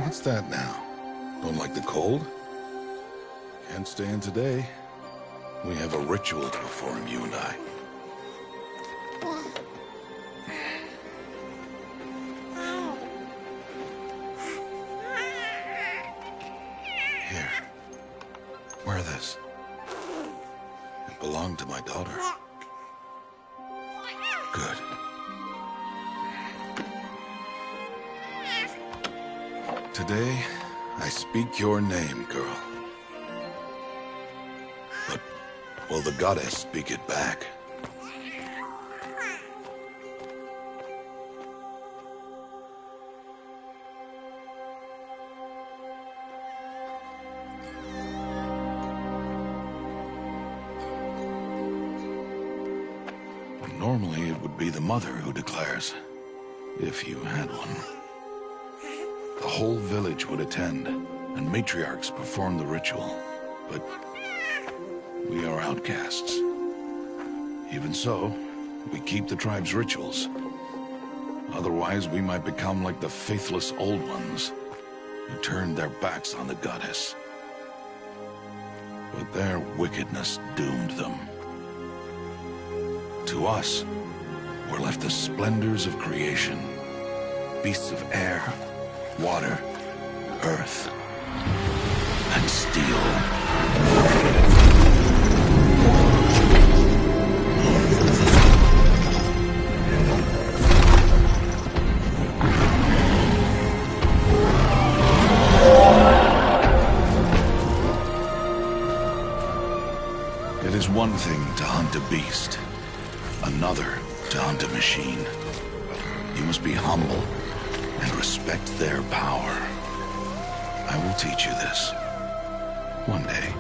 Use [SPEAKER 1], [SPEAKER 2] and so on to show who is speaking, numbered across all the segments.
[SPEAKER 1] What's that now? Don't like the cold? Can't stay in today. We have a ritual to perform, you and I. Here. Wear this. It belonged to my daughter. Good. Today, I speak your name, girl. But will the goddess speak it back? Normally, it would be the mother who declares, if you had one. The whole village would attend, and matriarchs perform the ritual. But we are outcasts. Even so, we keep the tribe's rituals. Otherwise, we might become like the faithless old ones, who turned their backs on the goddess. But their wickedness doomed them. To us, were left the splendors of creation, beasts of air, water, earth, and steel. It is one thing to hunt a beast, another to hunt a machine. You must be humble and respect their power. I will teach you this. One day.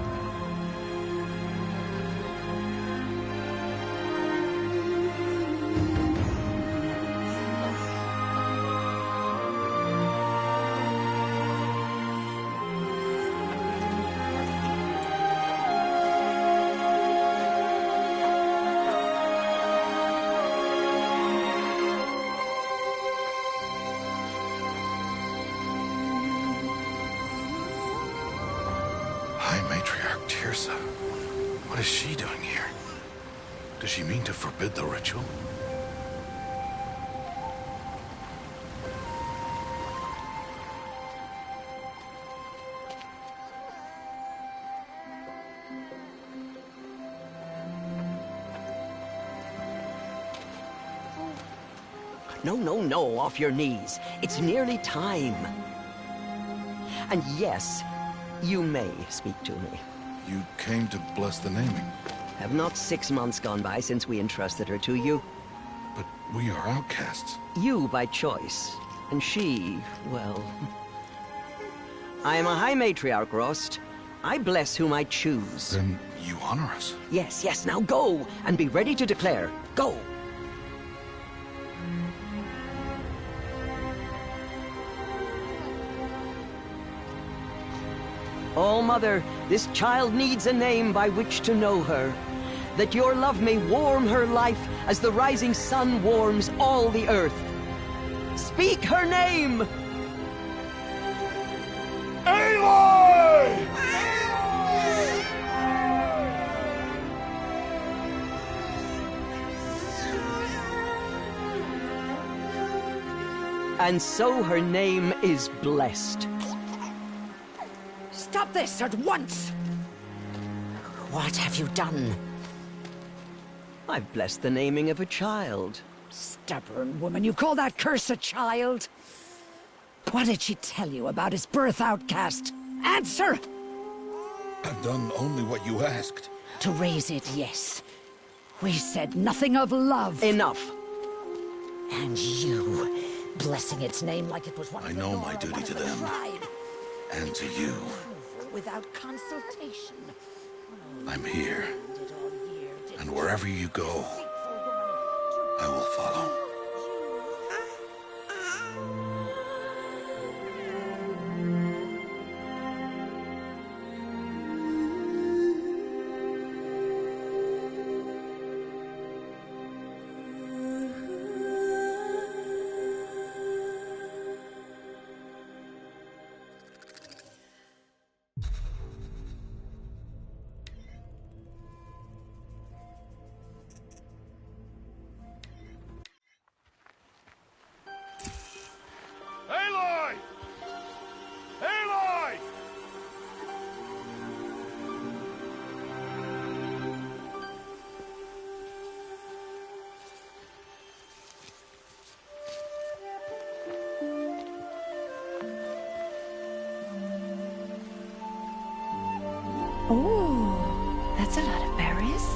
[SPEAKER 1] Matriarch Tirsa. What is she doing here? Does she mean to forbid the ritual?
[SPEAKER 2] No, off your knees. It's nearly time. And yes, you may speak to me.
[SPEAKER 1] You came to bless the naming.
[SPEAKER 2] Have not 6 months gone by since we entrusted her to you?
[SPEAKER 1] But we are outcasts.
[SPEAKER 2] You by choice, and she, well... I am a High Matriarch, Rost. I bless whom I choose.
[SPEAKER 1] Then you honor us.
[SPEAKER 2] Yes, now go, and be ready to declare. Go! Oh, Mother, this child needs a name by which to know her. That your love may warm her life as the rising sun warms all the earth. Speak her name!
[SPEAKER 1] Aloy!
[SPEAKER 2] And so her name is blessed.
[SPEAKER 3] Stop this at once! What have you done?
[SPEAKER 2] I've blessed the naming of a child.
[SPEAKER 3] Stubborn woman, you call that curse a child? What did she tell you about his birth, outcast? Answer!
[SPEAKER 1] I've done only what you asked.
[SPEAKER 3] To raise it, yes. We said nothing of love.
[SPEAKER 2] Enough.
[SPEAKER 3] And you, blessing its name like it was one
[SPEAKER 1] I
[SPEAKER 3] of the
[SPEAKER 1] know
[SPEAKER 3] Nora,
[SPEAKER 1] my duty
[SPEAKER 3] one of
[SPEAKER 1] to
[SPEAKER 3] the
[SPEAKER 1] them.
[SPEAKER 3] tribe.
[SPEAKER 1] And to you.
[SPEAKER 3] Without consultation.
[SPEAKER 1] I'm here. And wherever you go, I will follow.
[SPEAKER 4] That's a lot of berries.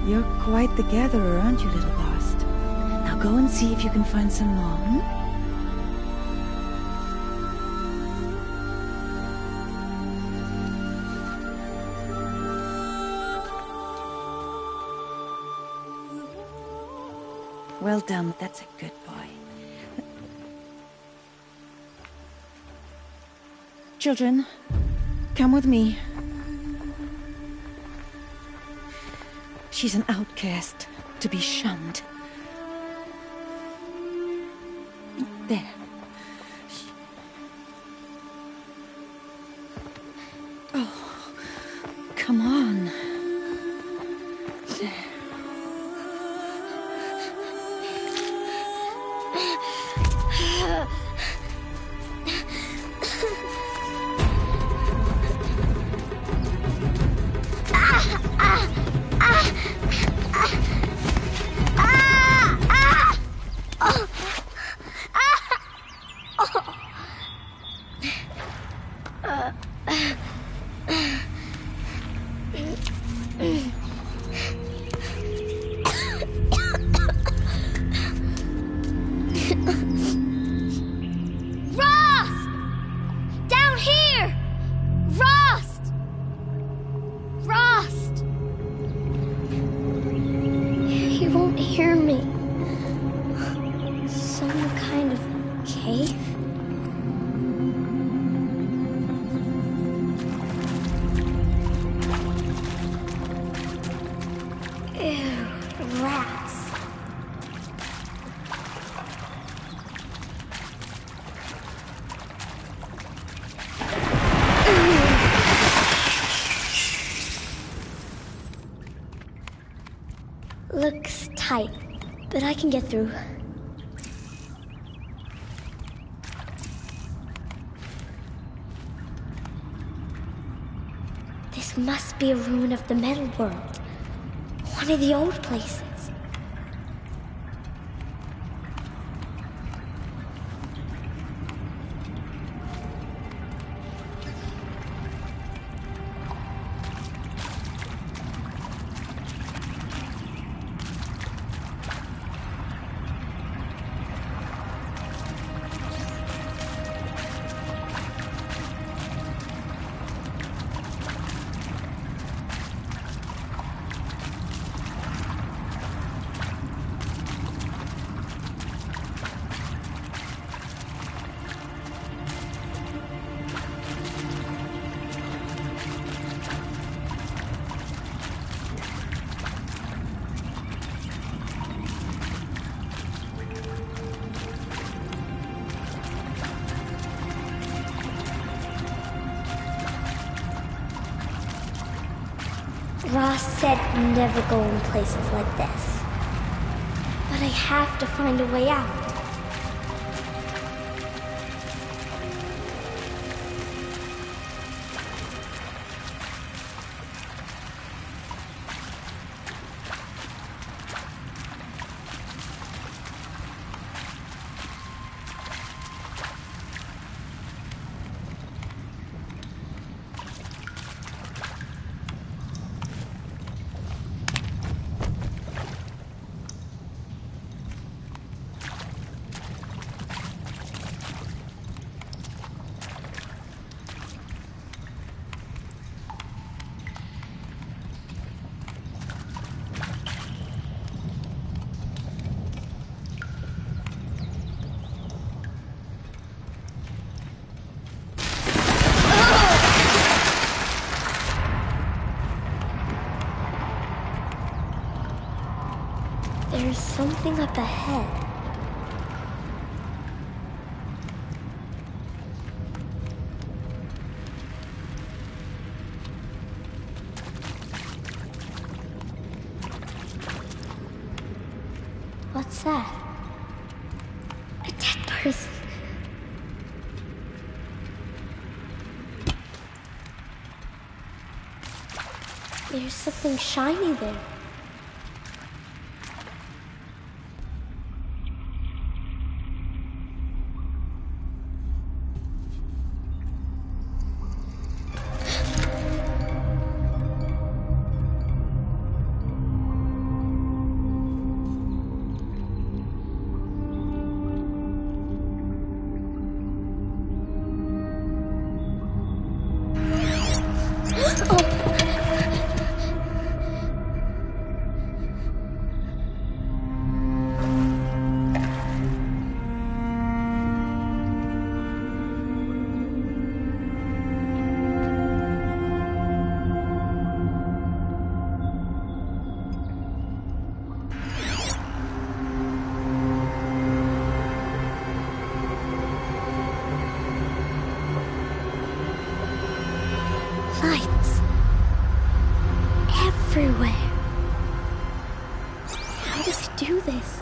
[SPEAKER 4] You're quite the gatherer, aren't you, little Bast? Now go and see if you can find some more, hmm? Well done, that's a good boy. Children, come with me. She's an outcast, to be shunned. There. Oh, come on. There.
[SPEAKER 5] Looks tight, but I can get through. This must be a ruin of the metal world. One of the old places. Ross said never go in places like this. But I have to find a way out. There's something up ahead. What's that? A dead person. There's something shiny there. Lights. Everywhere. How does he do this?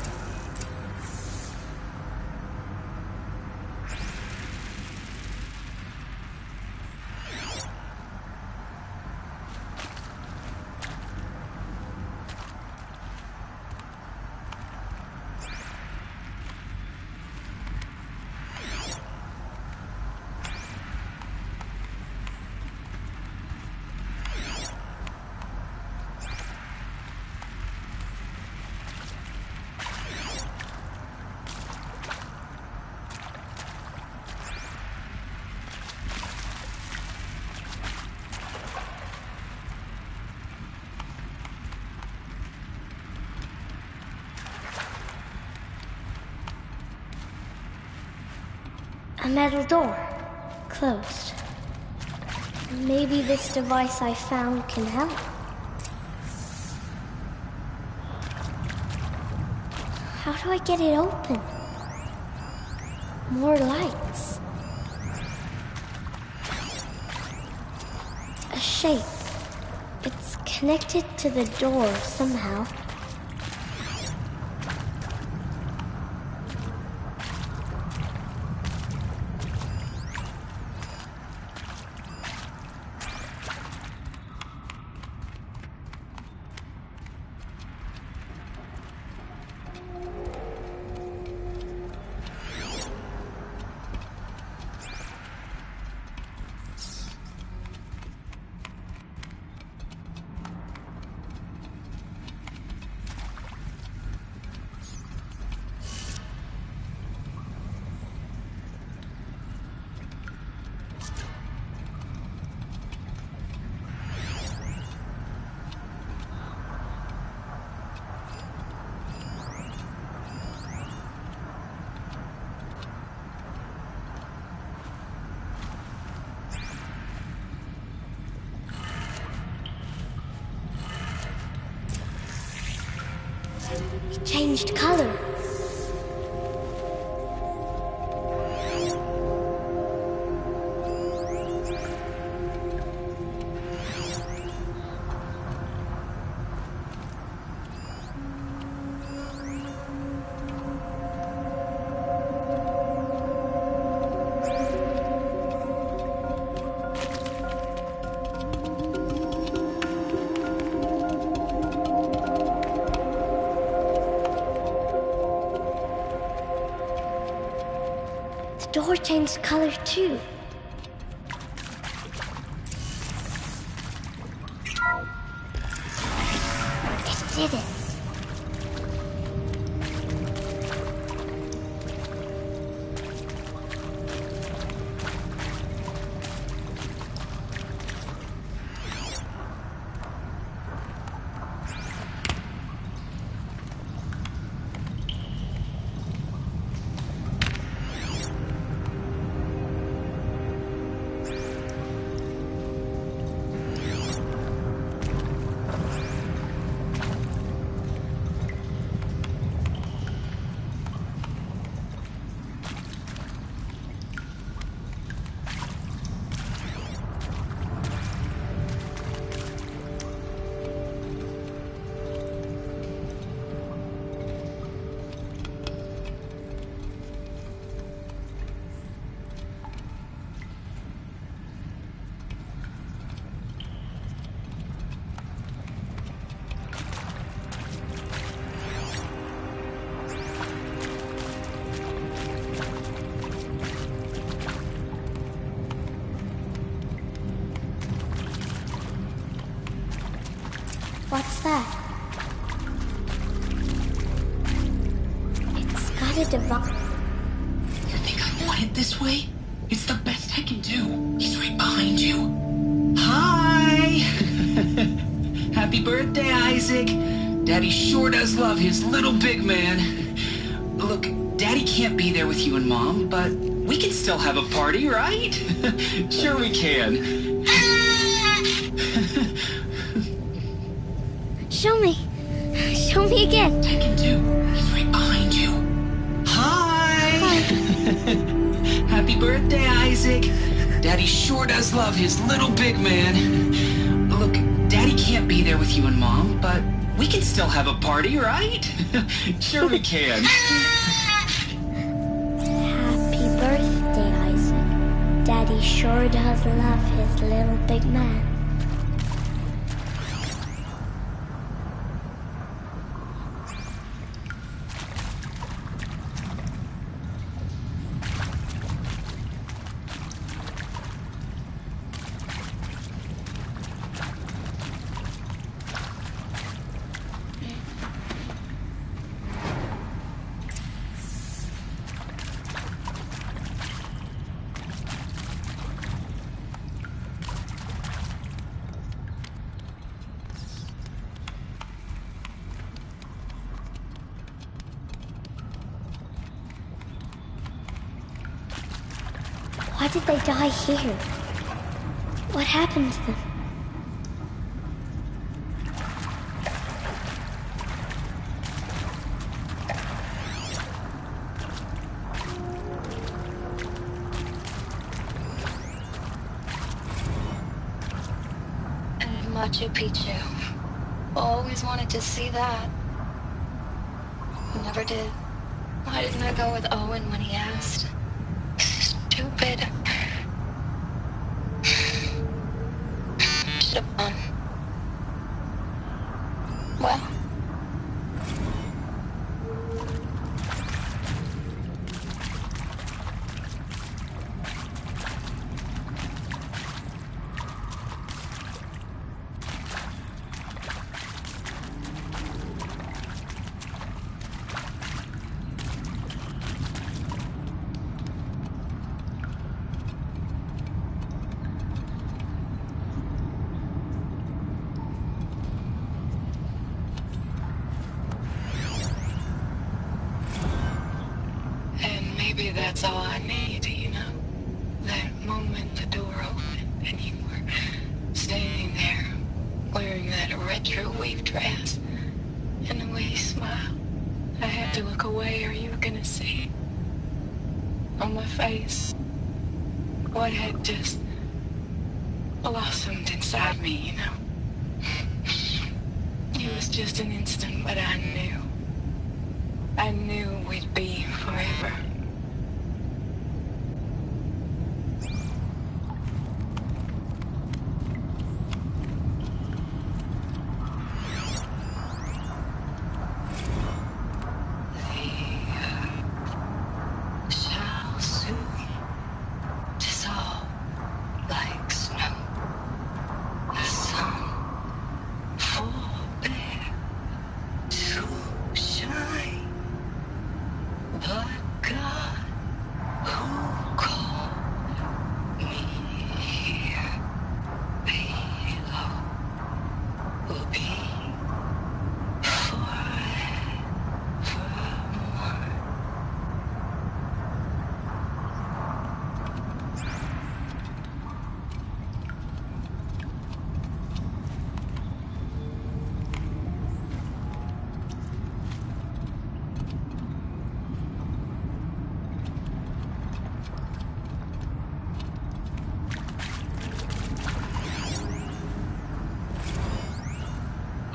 [SPEAKER 5] A metal door. Closed. Maybe this device I found can help. How do I get it open? More lights. A shape. It's connected to the door somehow. It changed color. The door changed color too. It did it. What's that? It's got a device.
[SPEAKER 6] You think I want it this way? It's the best I can do. He's right behind you. Hi! Happy birthday, Isaac. Daddy sure does love his little big man. Look, Daddy can't be there with you and Mom, but we can still have a party, right? Sure we can.
[SPEAKER 5] Show me. Show me again.
[SPEAKER 6] I can do. He's right behind you. Hi! Happy birthday, Isaac. Daddy sure does love his little big man. Look, Daddy can't be there with you and Mom, but we can still have a party, right? Sure we can.
[SPEAKER 5] Happy birthday, Isaac. Daddy sure does love his little big man. Why did they die here? What happened to them?
[SPEAKER 7] And Machu Picchu. Always wanted to see that. Never did. Why didn't I go with Owen when he asked? Stupid. Should have gone. Well. Maybe that's all I need, you know? That moment the door opened and you were standing there wearing that retro wave dress and the way you smiled. I had to look away or you were gonna see on my face what had just blossomed inside me, you know? It was just an instant, but I knew we'd be forever.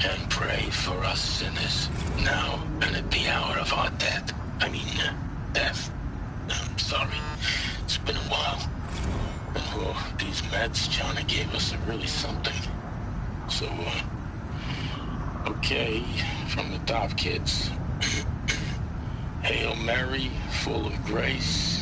[SPEAKER 8] And pray for us sinners, now and at the hour of our death. Death. I'm sorry. It's been a while. And these meds Johnny gave us are really something. So, okay, from the top, kids. Hail Mary, full of grace.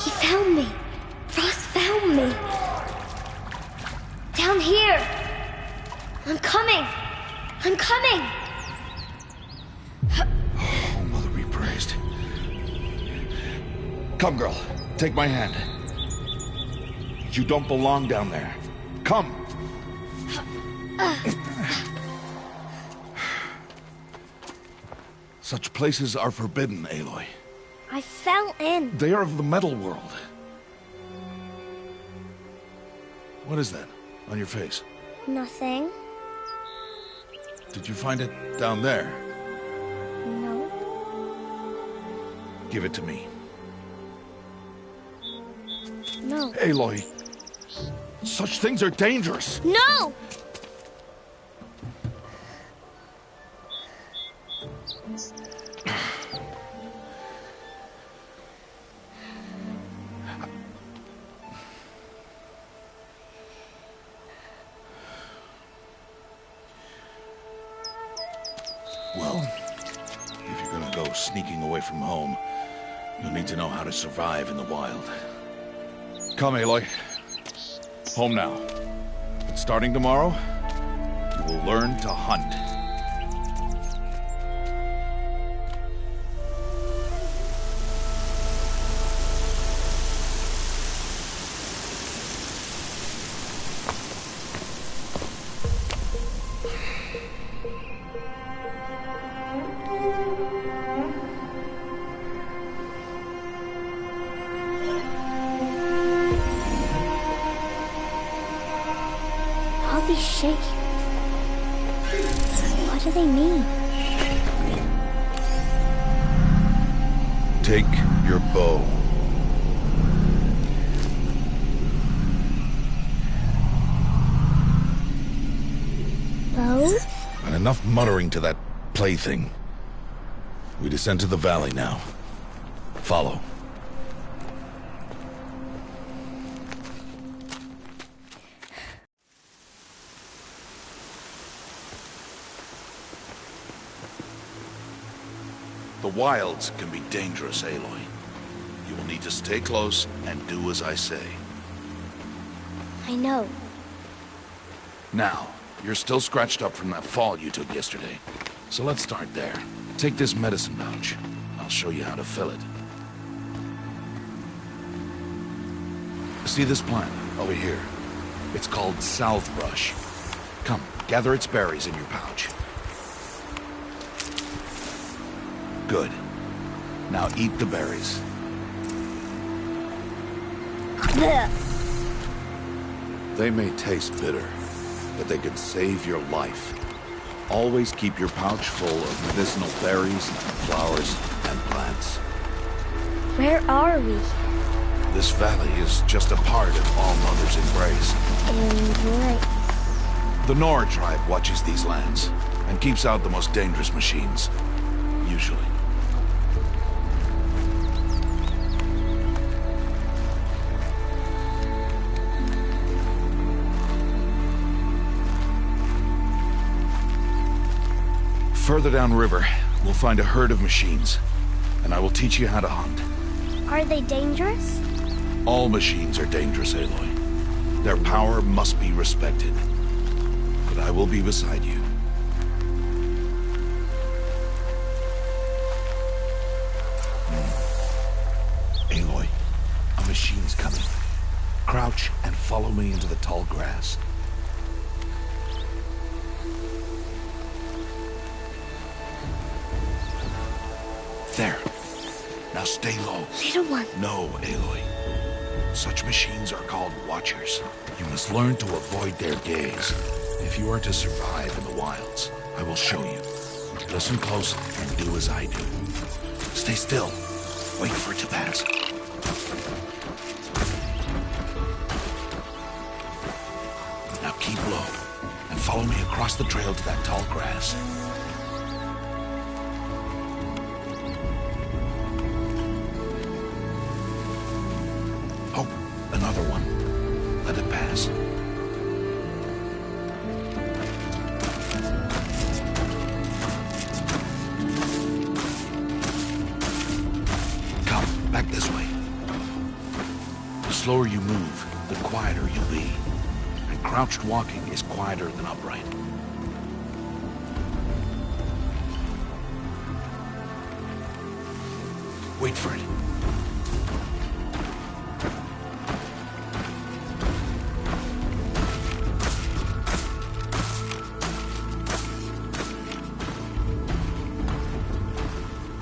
[SPEAKER 5] He found me. Ross found me. Down here. I'm coming. I'm coming.
[SPEAKER 1] Oh, Mother be praised. Come, girl. Take my hand. You don't belong down there. Come! Such places are forbidden, Aloy.
[SPEAKER 5] I fell in.
[SPEAKER 1] They are of the metal world. What is that on your face?
[SPEAKER 5] Nothing.
[SPEAKER 1] Did you find it down there?
[SPEAKER 5] No.
[SPEAKER 1] Give it to me.
[SPEAKER 5] No.
[SPEAKER 1] Aloy, such things are dangerous.
[SPEAKER 5] No!
[SPEAKER 1] Well, if you're gonna go sneaking away from home, you'll need to know how to survive in the wild. Come, Aloy. Home now. But starting tomorrow, you will learn to hunt.
[SPEAKER 5] All these shapes. What do they mean?
[SPEAKER 1] Take your bow.
[SPEAKER 5] Bows?
[SPEAKER 1] And enough muttering to that plaything. We descend to the valley now. Follow. The wilds can be dangerous, Aloy. You will need to stay close and do as I say.
[SPEAKER 5] I know.
[SPEAKER 1] Now, you're still scratched up from that fall you took yesterday. So let's start there. Take this medicine pouch. I'll show you how to fill it. See this plant over here? It's called salvebrush. Come, gather its berries in your pouch. Good. Now eat the berries. They may taste bitter, but they could save your life. Always keep your pouch full of medicinal berries, flowers, and plants.
[SPEAKER 5] Where are we?
[SPEAKER 1] This valley is just a part of All Mother's embrace.
[SPEAKER 5] Embrace.
[SPEAKER 1] The Nora tribe watches these lands and keeps out the most dangerous machines. Usually. Further downriver, we'll find a herd of machines, and I will teach you how to hunt.
[SPEAKER 5] Are they dangerous?
[SPEAKER 1] All machines are dangerous, Aloy. Their power must be respected. But I will be beside you. Aloy, a machine's coming. Crouch and follow me into the tall grass. There. Now stay low.
[SPEAKER 5] Little one.
[SPEAKER 1] No, Aloy. Such machines are called Watchers. You must learn to avoid their gaze. If you are to survive in the wilds, I will show you. Listen close and do as I do. Stay still. Wait for it to pass. Now keep low and follow me across the trail to that tall grass. Oh, another one. Let it pass. Come, back this way. The slower you move, the quieter you'll be. And crouched walking is quieter than upright. Wait for it.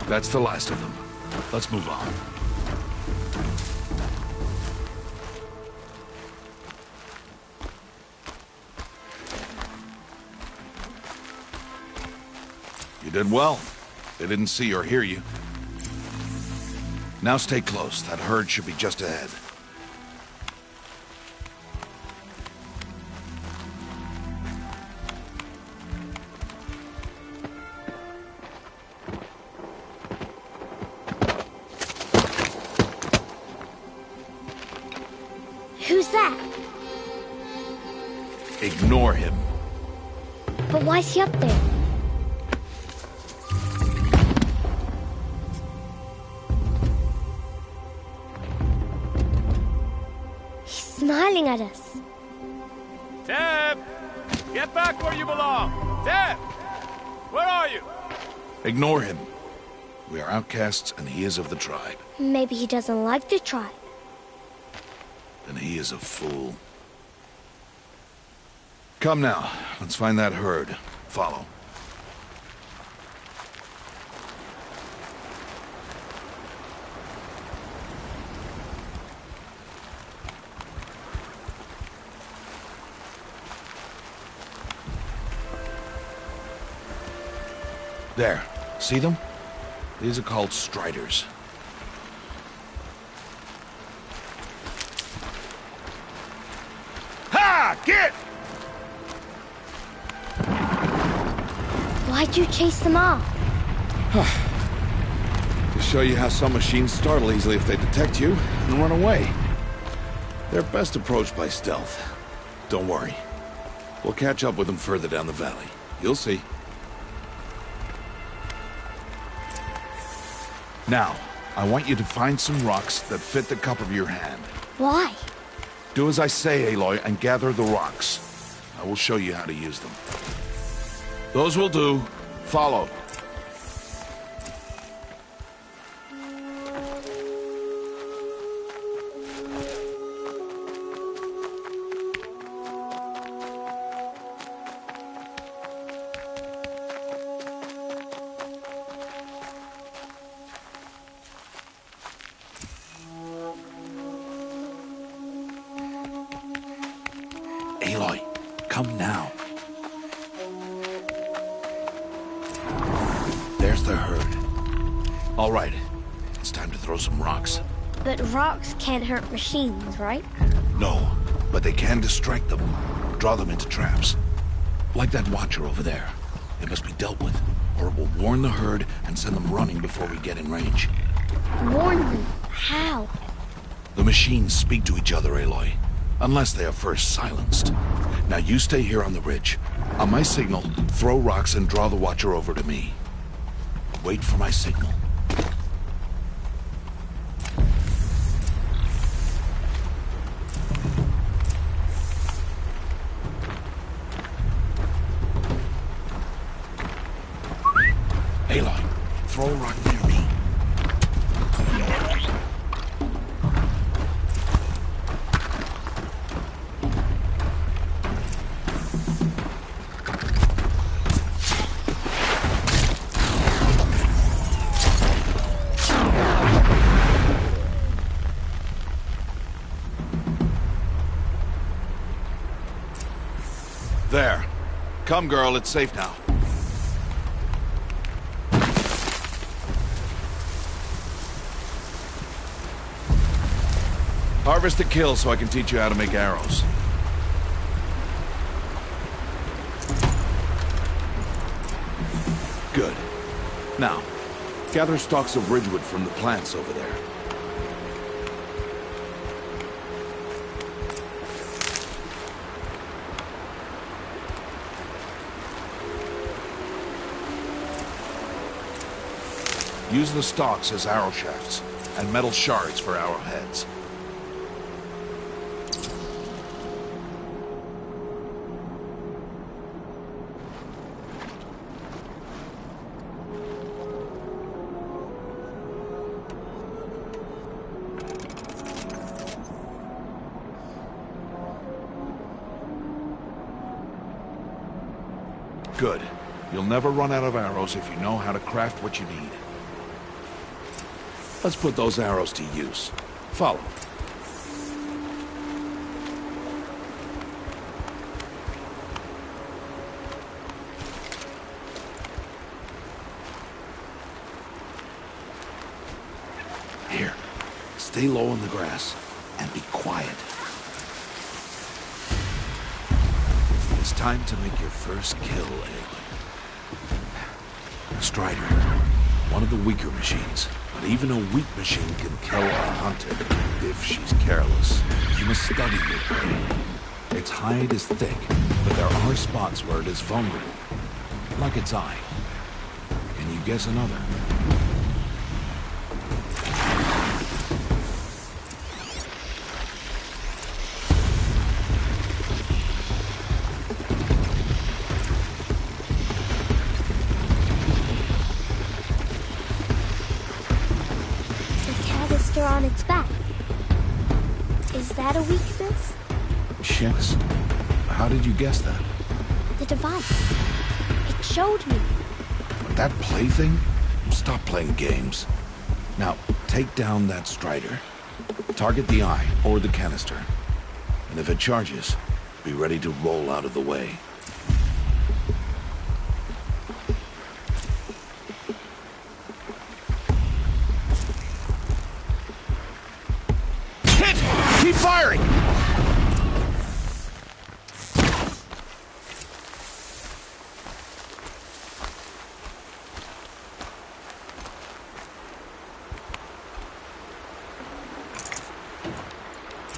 [SPEAKER 1] That's the last of them. Let's move on. You did well. They didn't see or hear you. Now stay close. That herd should be just ahead.
[SPEAKER 5] Who's that?
[SPEAKER 1] Ignore him.
[SPEAKER 5] But why's he up there? He's smiling at us.
[SPEAKER 9] Teb! Get back where you belong! Teb! Where are you?
[SPEAKER 1] Ignore him. We are outcasts and he is of the tribe.
[SPEAKER 5] Maybe he doesn't like the tribe.
[SPEAKER 1] Then he is a fool. Come now, let's find that herd. Follow. There. See them? These are called striders. Ha! Get!
[SPEAKER 5] Why'd you chase them off?
[SPEAKER 1] To show you how some machines startle easily if they detect you and run away. They're best approached by stealth. Don't worry. We'll catch up with them further down the valley. You'll see. Now, I want you to find some rocks that fit the cup of your hand.
[SPEAKER 5] Why?
[SPEAKER 1] Do as I say, Aloy, and gather the rocks. I will show you how to use them. Those will do. Follow. Aloy, come now. There's the herd. All right, it's time to throw some rocks.
[SPEAKER 5] But rocks can't hurt machines, right?
[SPEAKER 1] No, but they can distract them, draw them into traps. Like that watcher over there. It must be dealt with, or it will warn the herd and send them running before we get in range.
[SPEAKER 5] Warn them? How?
[SPEAKER 1] The machines speak to each other, Aloy. Unless they are first silenced. Now you stay here on the ridge. On my signal, throw rocks and draw the watcher over to me. Wait for my signal. Aloy, throw a rock near me. There. Come, girl, it's safe now. Harvest the kill so I can teach you how to make arrows. Good. Now, gather stalks of ridgewood from the plants over there. Use the stalks as arrow shafts, and metal shards for arrowheads. Good. You'll never run out of arrows if you know how to craft what you need. Let's put those arrows to use. Follow. Here, stay low in the grass and be quiet. It's time to make your first kill, Aloy. Strider, one of the weaker machines. But even a weak machine can kill a hunter if she's careless. You must study your prey. Its hide is thick, but there are spots where it is vulnerable, like its eye. Can you guess another?
[SPEAKER 5] On its back. Is that a weakness?
[SPEAKER 1] Yes. How did you guess that?
[SPEAKER 5] The device. It showed me.
[SPEAKER 1] That plaything? Stop playing games. Now, take down that Strider. Target the eye or the canister. And if it charges, be ready to roll out of the way. Keep firing!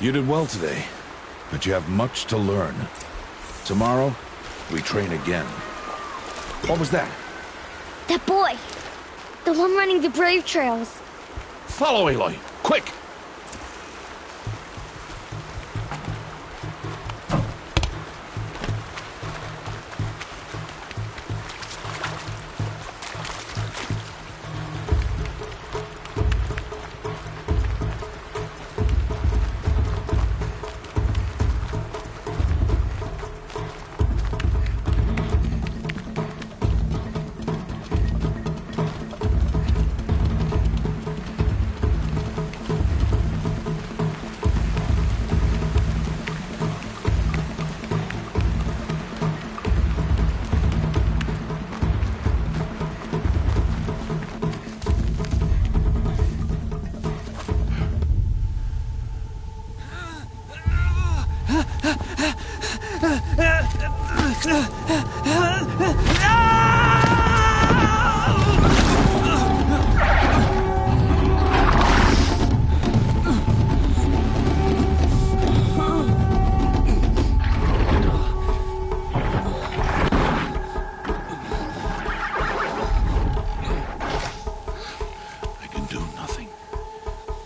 [SPEAKER 1] You did well today, but you have much to learn. Tomorrow, we train again. What was that?
[SPEAKER 5] That boy! The one running the brave trails.
[SPEAKER 1] Follow Aloy, quick!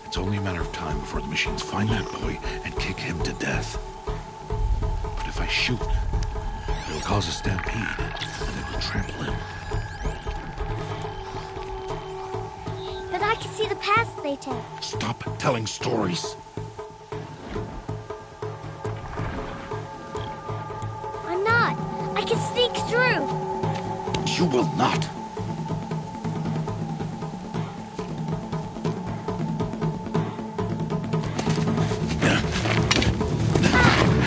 [SPEAKER 1] It's only a matter of time before the machines find that boy and kick him to death. But if I shoot, it'll cause a stampede, and it will trample him.
[SPEAKER 5] But I can see the paths they take.
[SPEAKER 1] Stop telling stories.
[SPEAKER 5] I'm not. I can sneak through.
[SPEAKER 1] You will not.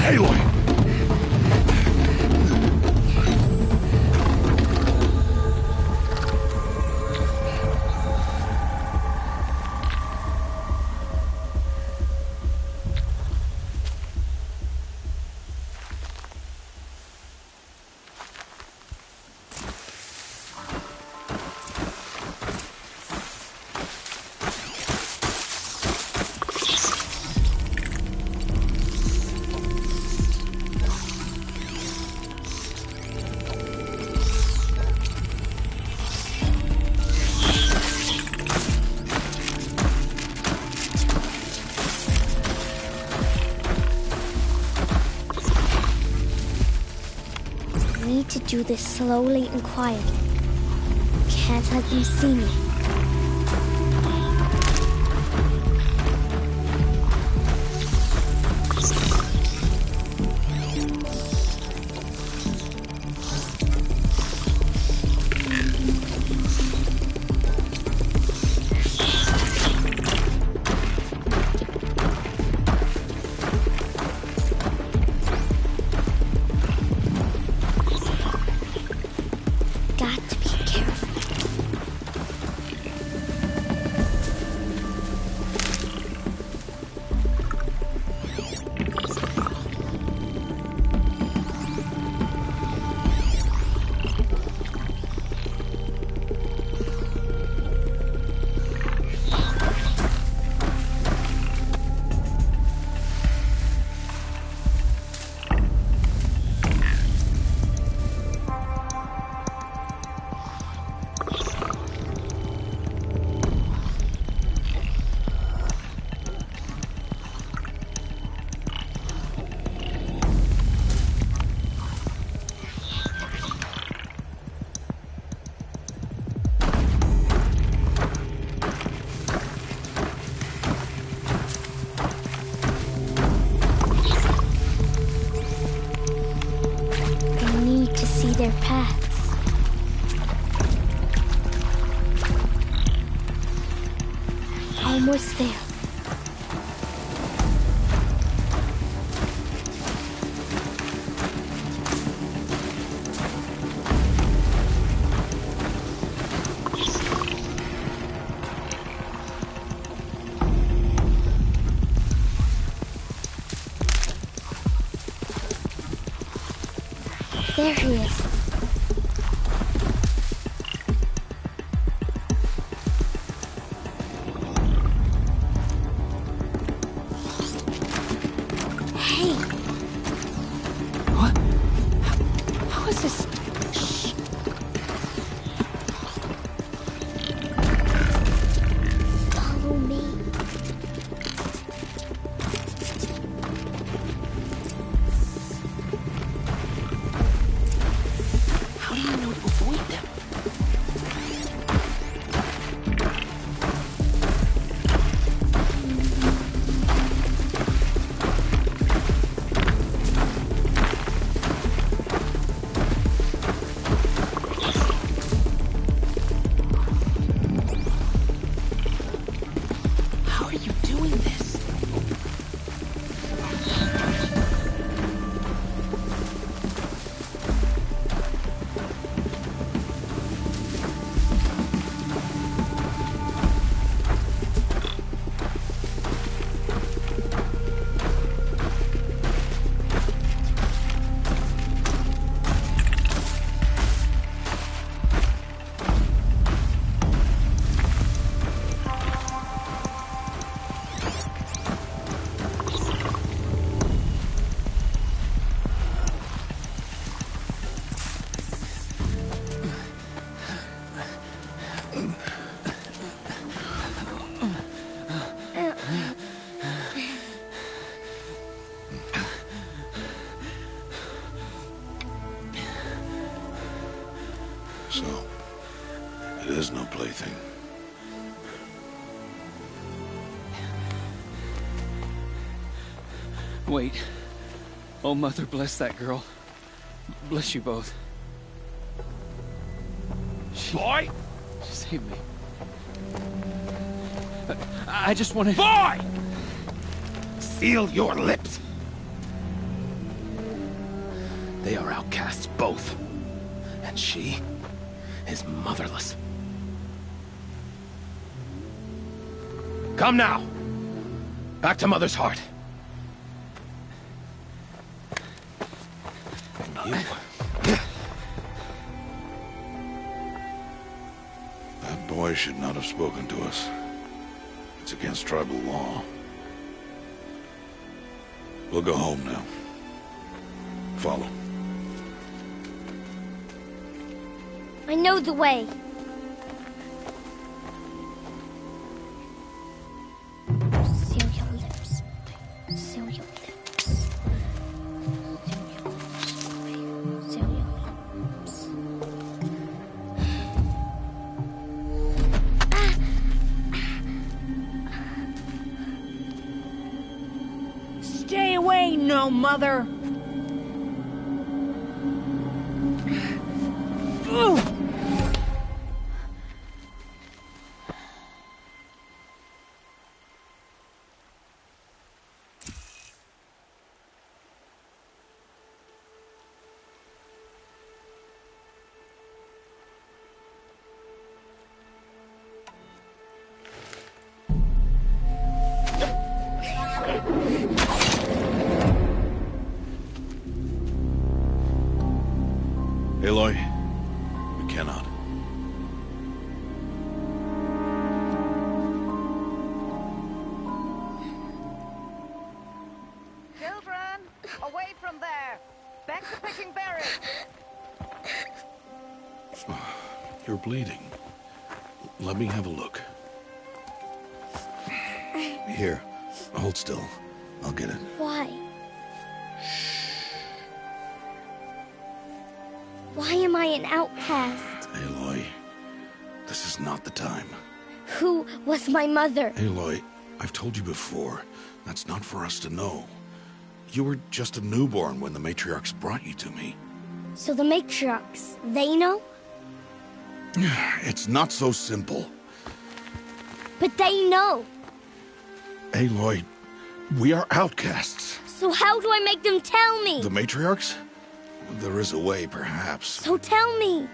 [SPEAKER 1] Aloy!
[SPEAKER 5] To do this slowly and quietly. Can't let them see me. to see their paths. Almost there. There he is. Hey.
[SPEAKER 6] What? How is this?
[SPEAKER 5] Shh. Follow me.
[SPEAKER 6] How do you know to avoid them? How are you doing this?
[SPEAKER 1] So, it is no plaything.
[SPEAKER 6] Wait. Oh, Mother, bless that girl. Bless you both.
[SPEAKER 9] Boy!
[SPEAKER 6] She saved me. I just wanted...
[SPEAKER 9] Boy! Seal your lips! They are outcasts, both. And she is motherless. Come now! Back to Mother's heart. And you...
[SPEAKER 1] That boy should not have spoken to us. It's against tribal law. We'll go home now. Follow.
[SPEAKER 5] I know the way. Seal your lips. Seal your lips. Seal your lips.
[SPEAKER 3] Stay away, no mother! Ooh!
[SPEAKER 1] Aloy, we cannot.
[SPEAKER 10] Children, away from there. Back to picking berries.
[SPEAKER 1] You're bleeding. Let me have a look. Here, hold still. I'll get it.
[SPEAKER 5] Why? Why am I an outcast?
[SPEAKER 1] Aloy, this is not the time.
[SPEAKER 5] Who was my mother?
[SPEAKER 1] Aloy, I've told you before, that's not for us to know. You were just a newborn when the matriarchs brought you to me.
[SPEAKER 5] So the matriarchs, they know?
[SPEAKER 1] It's not so simple.
[SPEAKER 5] But they know.
[SPEAKER 1] Aloy, we are outcasts.
[SPEAKER 5] So how do I make them tell me?
[SPEAKER 1] The matriarchs? There is a way, perhaps.
[SPEAKER 5] So tell me.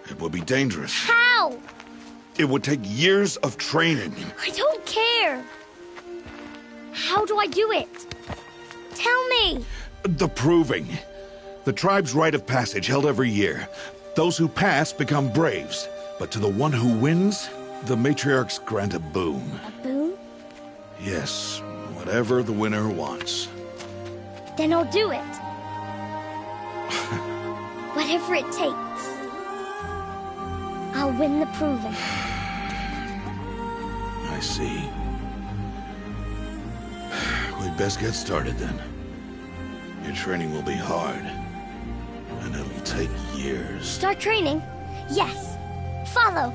[SPEAKER 1] It would be dangerous.
[SPEAKER 5] How?
[SPEAKER 1] It would take years of training.
[SPEAKER 5] I don't care. How do I do it? Tell me.
[SPEAKER 1] The proving. The tribe's rite of passage held every year. Those who pass become braves. But to the one who wins, the matriarchs grant a boon.
[SPEAKER 5] A boon?
[SPEAKER 1] Yes, whatever the winner wants.
[SPEAKER 5] Then I'll do it. Whatever it takes. I'll win the proving.
[SPEAKER 1] I see. We'd best get started then. Your training will be hard. And it'll take years.
[SPEAKER 5] Start training? Yes. Follow.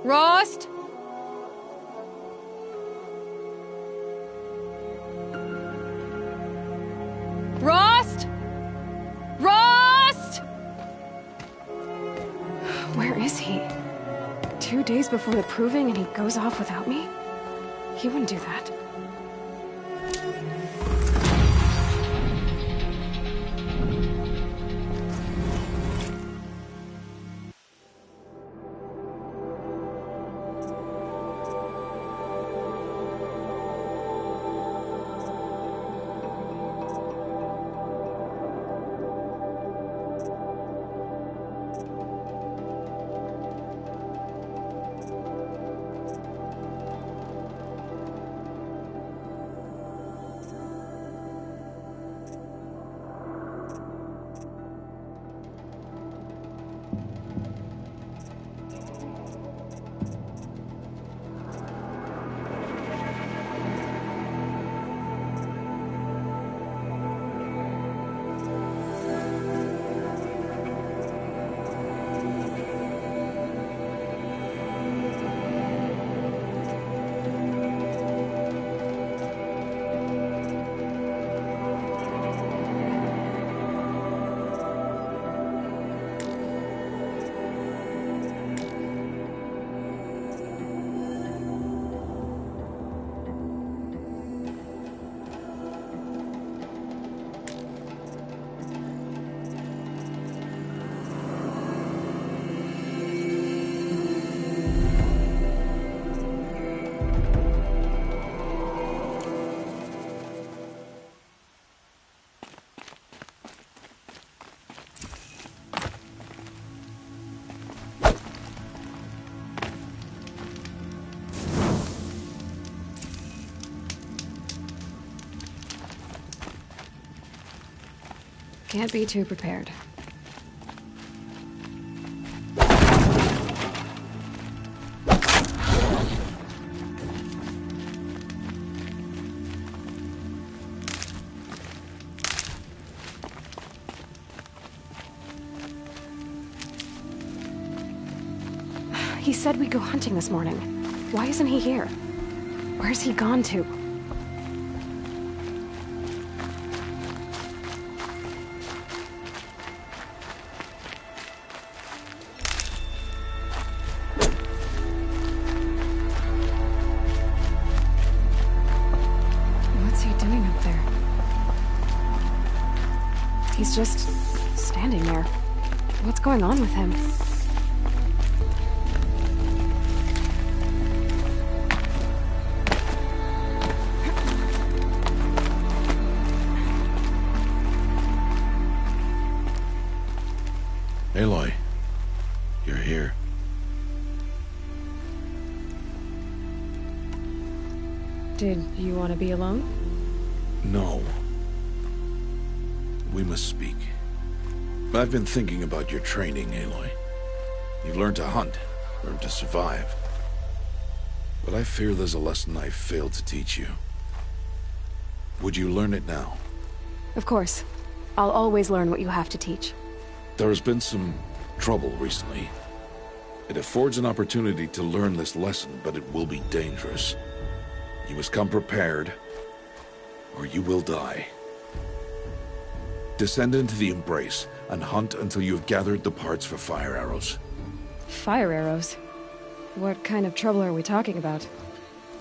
[SPEAKER 11] Rost? Rost? Rost? Where is he? 2 days before the proving and he goes off without me? He wouldn't do that. Can't be too prepared. He said we'd go hunting this morning. Why isn't he here? Where's he gone to? What's he doing up there? He's just standing there. What's going on with him?
[SPEAKER 1] Aloy, you're here.
[SPEAKER 11] Did you want to be alone?
[SPEAKER 1] No. We must speak. I've been thinking about your training, Aloy. You've learned to hunt, learned to survive. But I fear there's a lesson I've failed to teach you. Would you learn it now?
[SPEAKER 11] Of course. I'll always learn what you have to teach.
[SPEAKER 1] There has been some trouble recently. It affords an opportunity to learn this lesson, but it will be dangerous. You must come prepared, or you will die. Descend into the Embrace, and hunt until you have gathered the parts for fire arrows.
[SPEAKER 11] Fire arrows? What kind of trouble are we talking about?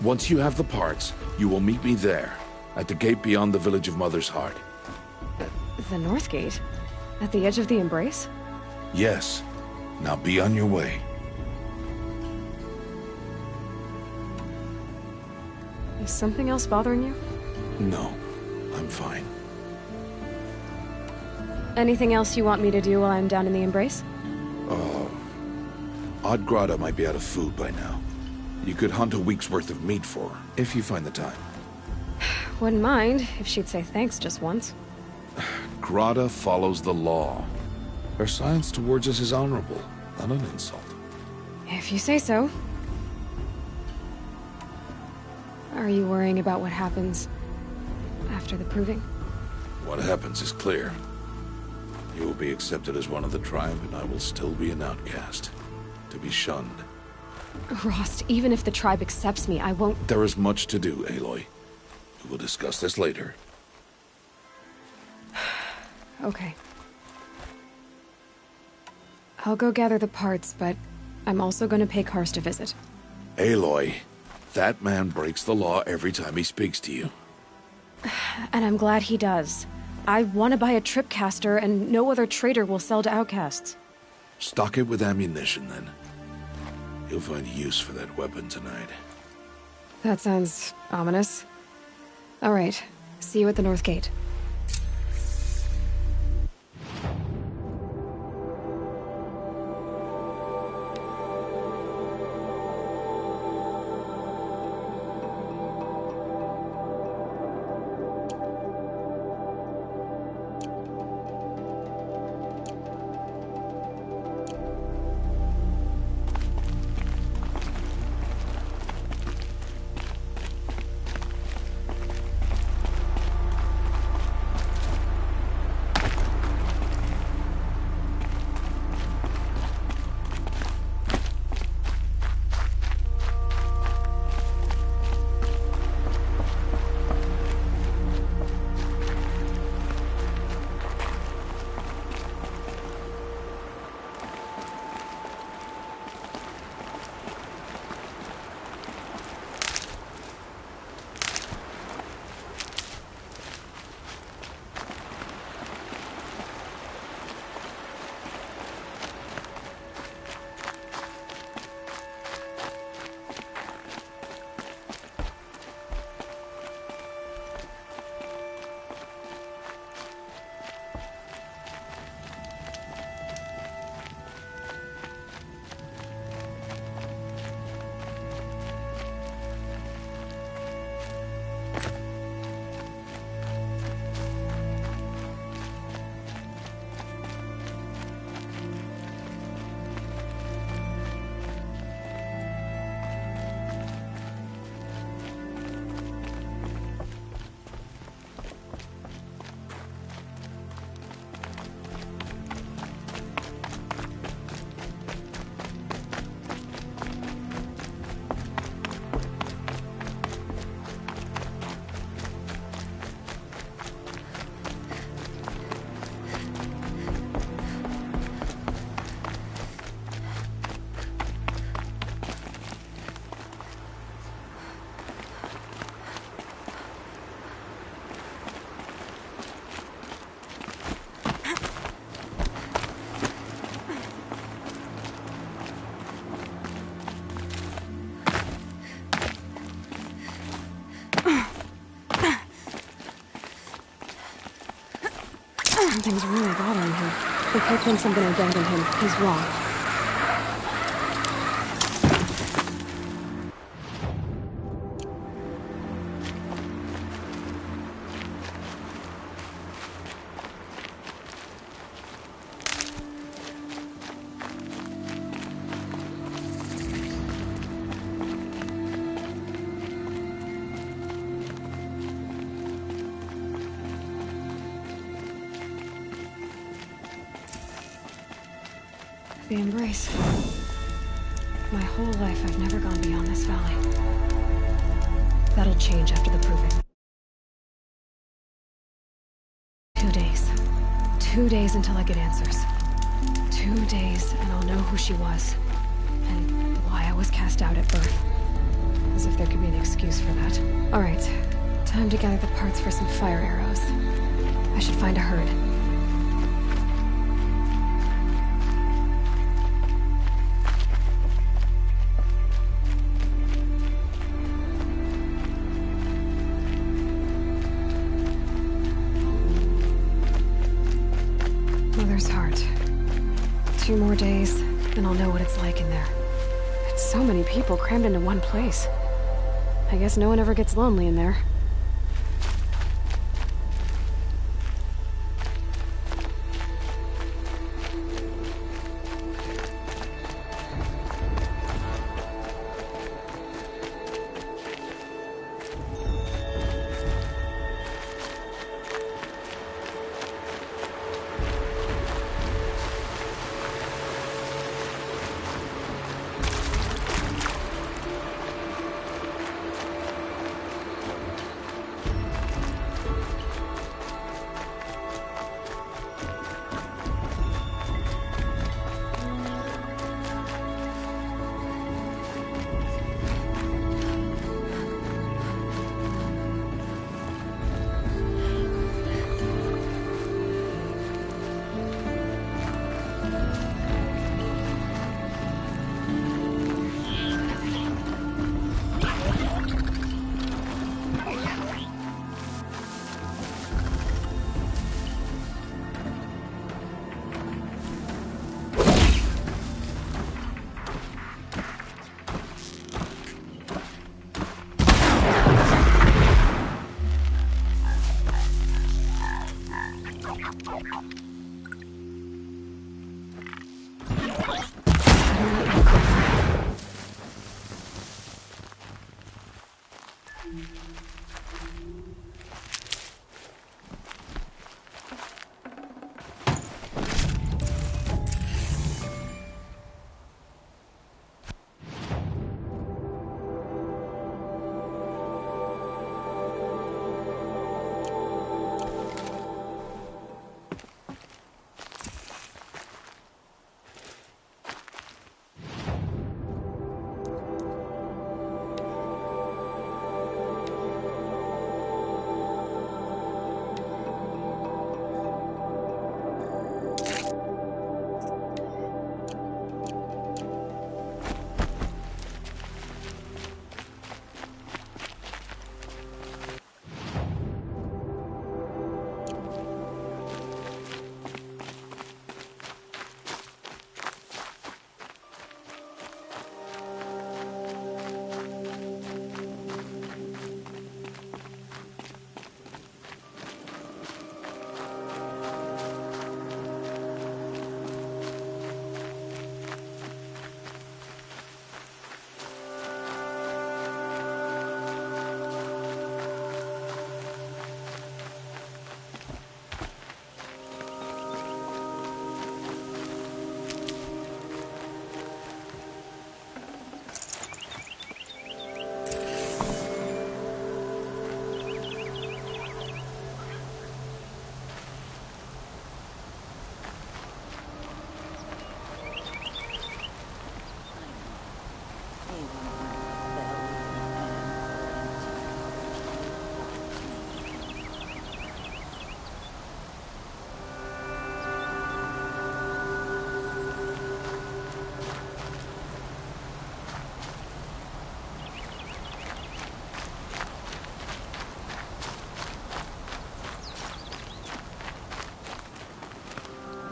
[SPEAKER 1] Once you have the parts, you will meet me there, at the gate beyond the village of Mother's Heart.
[SPEAKER 11] The North Gate? At the edge of the Embrace?
[SPEAKER 1] Yes. Now be on your way.
[SPEAKER 11] Is something else bothering you?
[SPEAKER 1] No, I'm fine.
[SPEAKER 11] Anything else you want me to do while I'm down in the Embrace?
[SPEAKER 1] Odd Grata might be out of food by now. You could hunt a week's worth of meat for her, if you find the time.
[SPEAKER 11] Wouldn't mind if she'd say thanks just once.
[SPEAKER 1] Grata follows the law. Her science towards us is honorable, not an insult.
[SPEAKER 11] If you say so. Are you worrying about what happens after the proving?
[SPEAKER 1] What happens is clear. You will be accepted as one of the tribe, and I will still be an outcast. To be shunned.
[SPEAKER 11] Rost, even if the tribe accepts me, I won't—
[SPEAKER 1] There is much to do, Aloy. We will discuss this later.
[SPEAKER 11] Okay. I'll go gather the parts, but I'm also going to pay Karst a visit.
[SPEAKER 1] Aloy, that man breaks the law every time he speaks to you.
[SPEAKER 11] And I'm glad he does. I want to buy a tripcaster, and no other trader will sell to outcasts.
[SPEAKER 1] Stock it with ammunition, then. You'll find use for that weapon tonight.
[SPEAKER 11] That sounds ominous. All right. See you at the North Gate. Something's really bothering him. If he thinks I'm gonna abandon him, he's wrong. The embrace. My whole life I've never gone beyond this valley. That'll change after the proving. 2 days. 2 days until I get answers. 2 days and I'll know who she was. And why I was cast out at birth. As if there could be an excuse for that. Alright, time to gather the parts for some fire arrows. I should find a herd. Mother's heart. 2 more days, and I'll know what it's like in there. It's so many people crammed into one place. I guess no one ever gets lonely in there.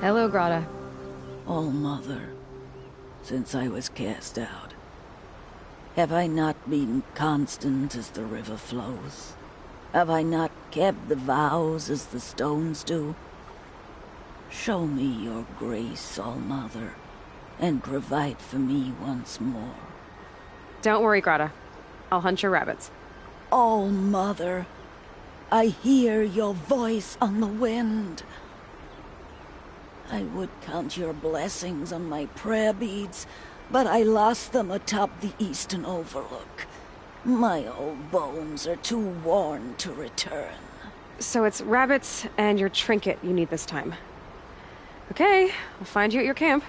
[SPEAKER 11] Hello, Grata.
[SPEAKER 3] Oh, Mother, since I was cast out, have I not been constant as the river flows? Have I not kept the vows as the stones do? Show me your grace, All-Mother, and provide for me once more.
[SPEAKER 11] Don't worry, Grata. I'll hunt your rabbits.
[SPEAKER 3] All-Mother, I hear your voice on the wind. I would count your blessings on my prayer beads, but I lost them atop the eastern overlook. My old bones are too worn to return.
[SPEAKER 11] So it's rabbits and your trinket you need this time. Okay, I'll find you at your camp.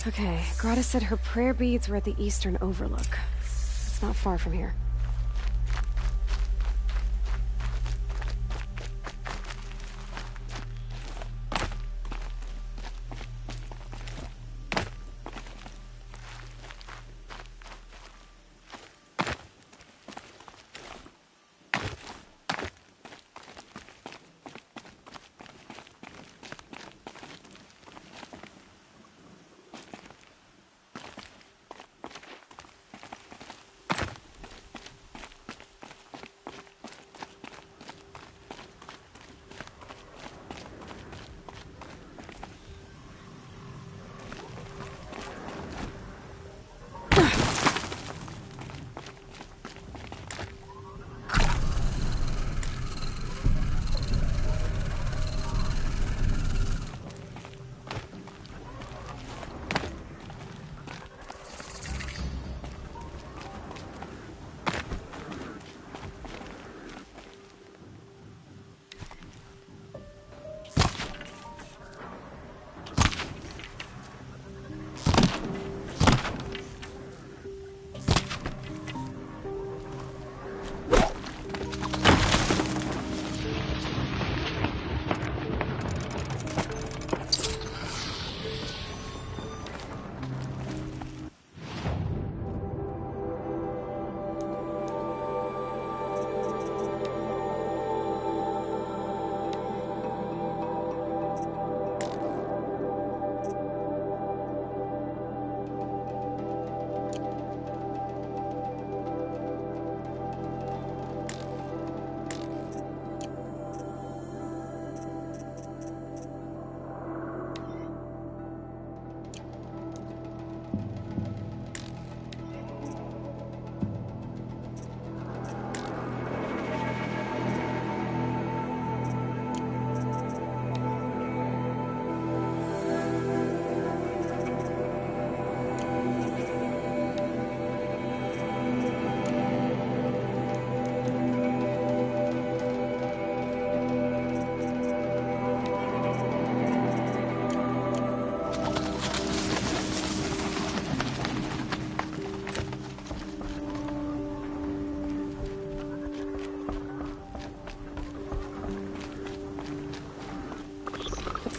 [SPEAKER 11] Okay, Grata said her prayer beads were at the Eastern Overlook. It's not far from here.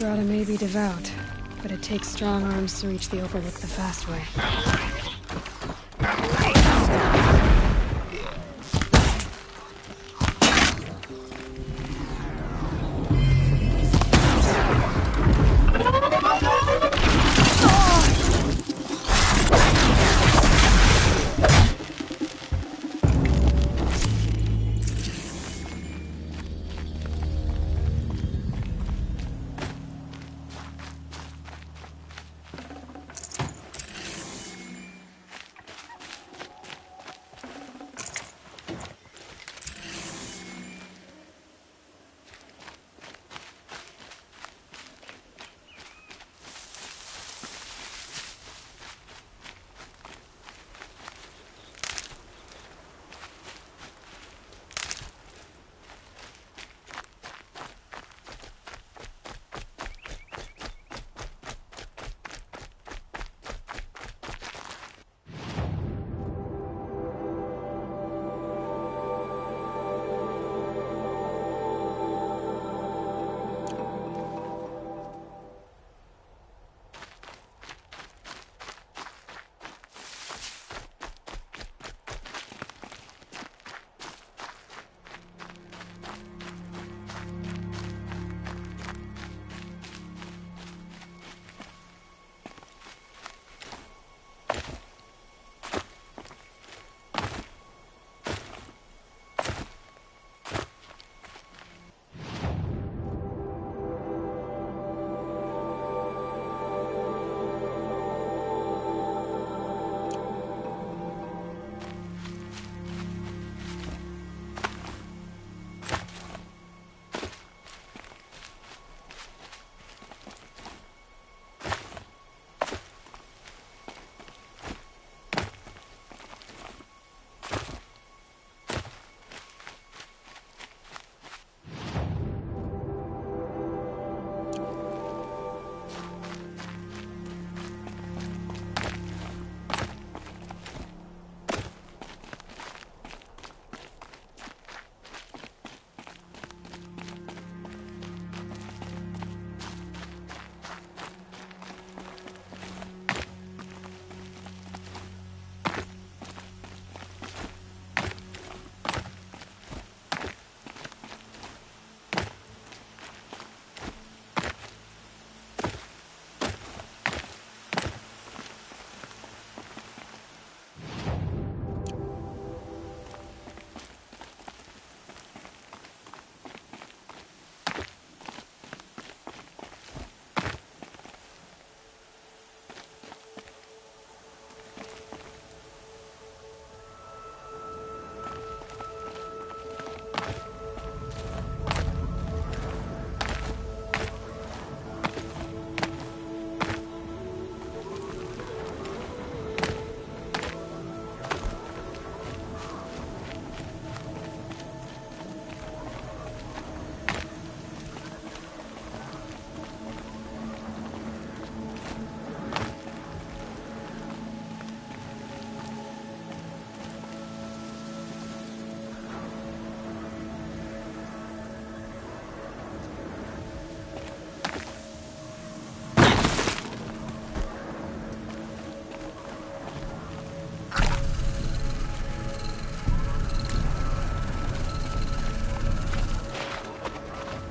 [SPEAKER 11] Grata may be devout, but it takes strong arms to reach the overlook the fast way.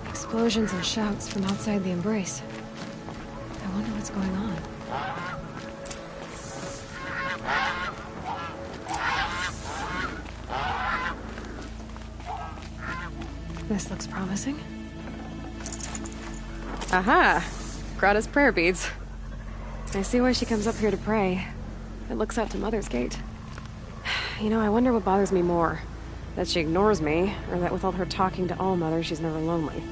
[SPEAKER 11] Explosions and shouts from outside the embrace. I wonder what's going on. This looks promising. Aha! Grata's prayer beads. I see why she comes up here to pray. It looks out to Mother's Gate. You know, I wonder what bothers me more. That she ignores me, or that with all her talking to All-Mother, she's never lonely.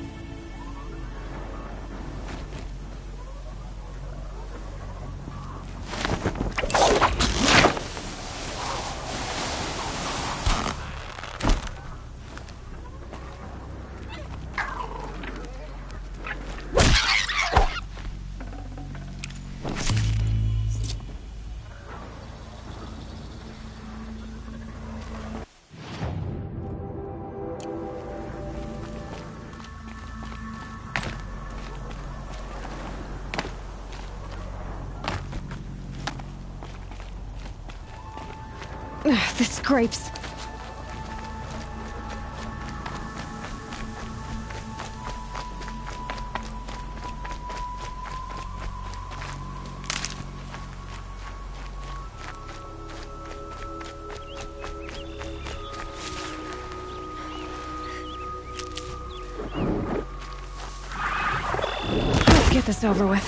[SPEAKER 11] This scrapes. Let's get this over with.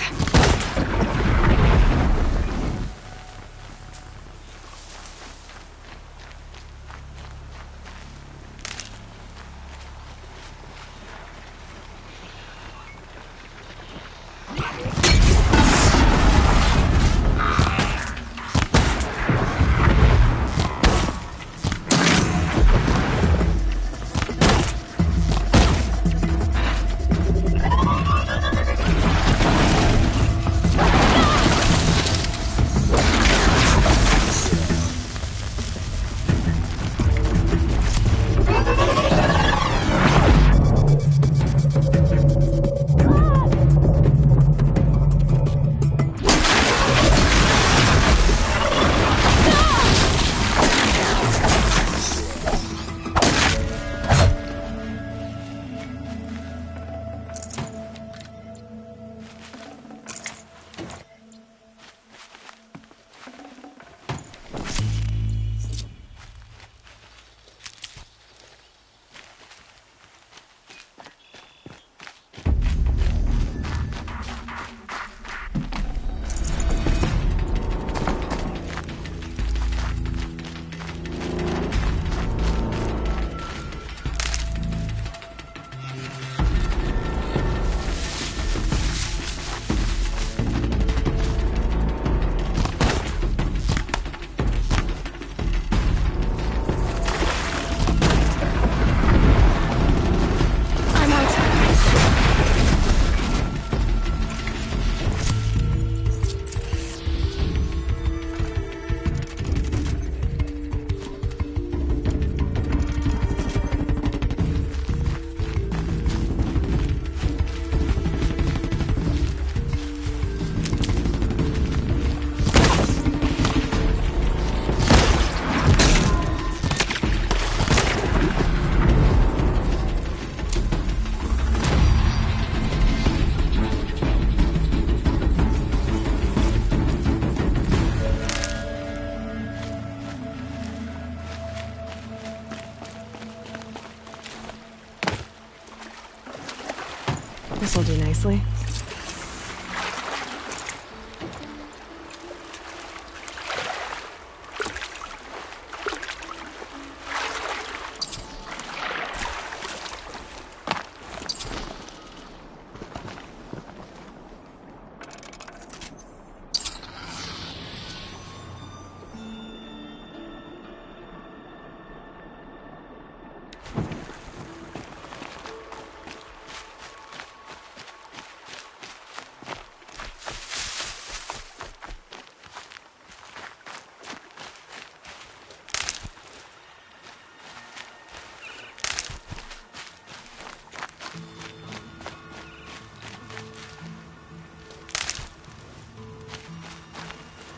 [SPEAKER 11] This'll do nicely.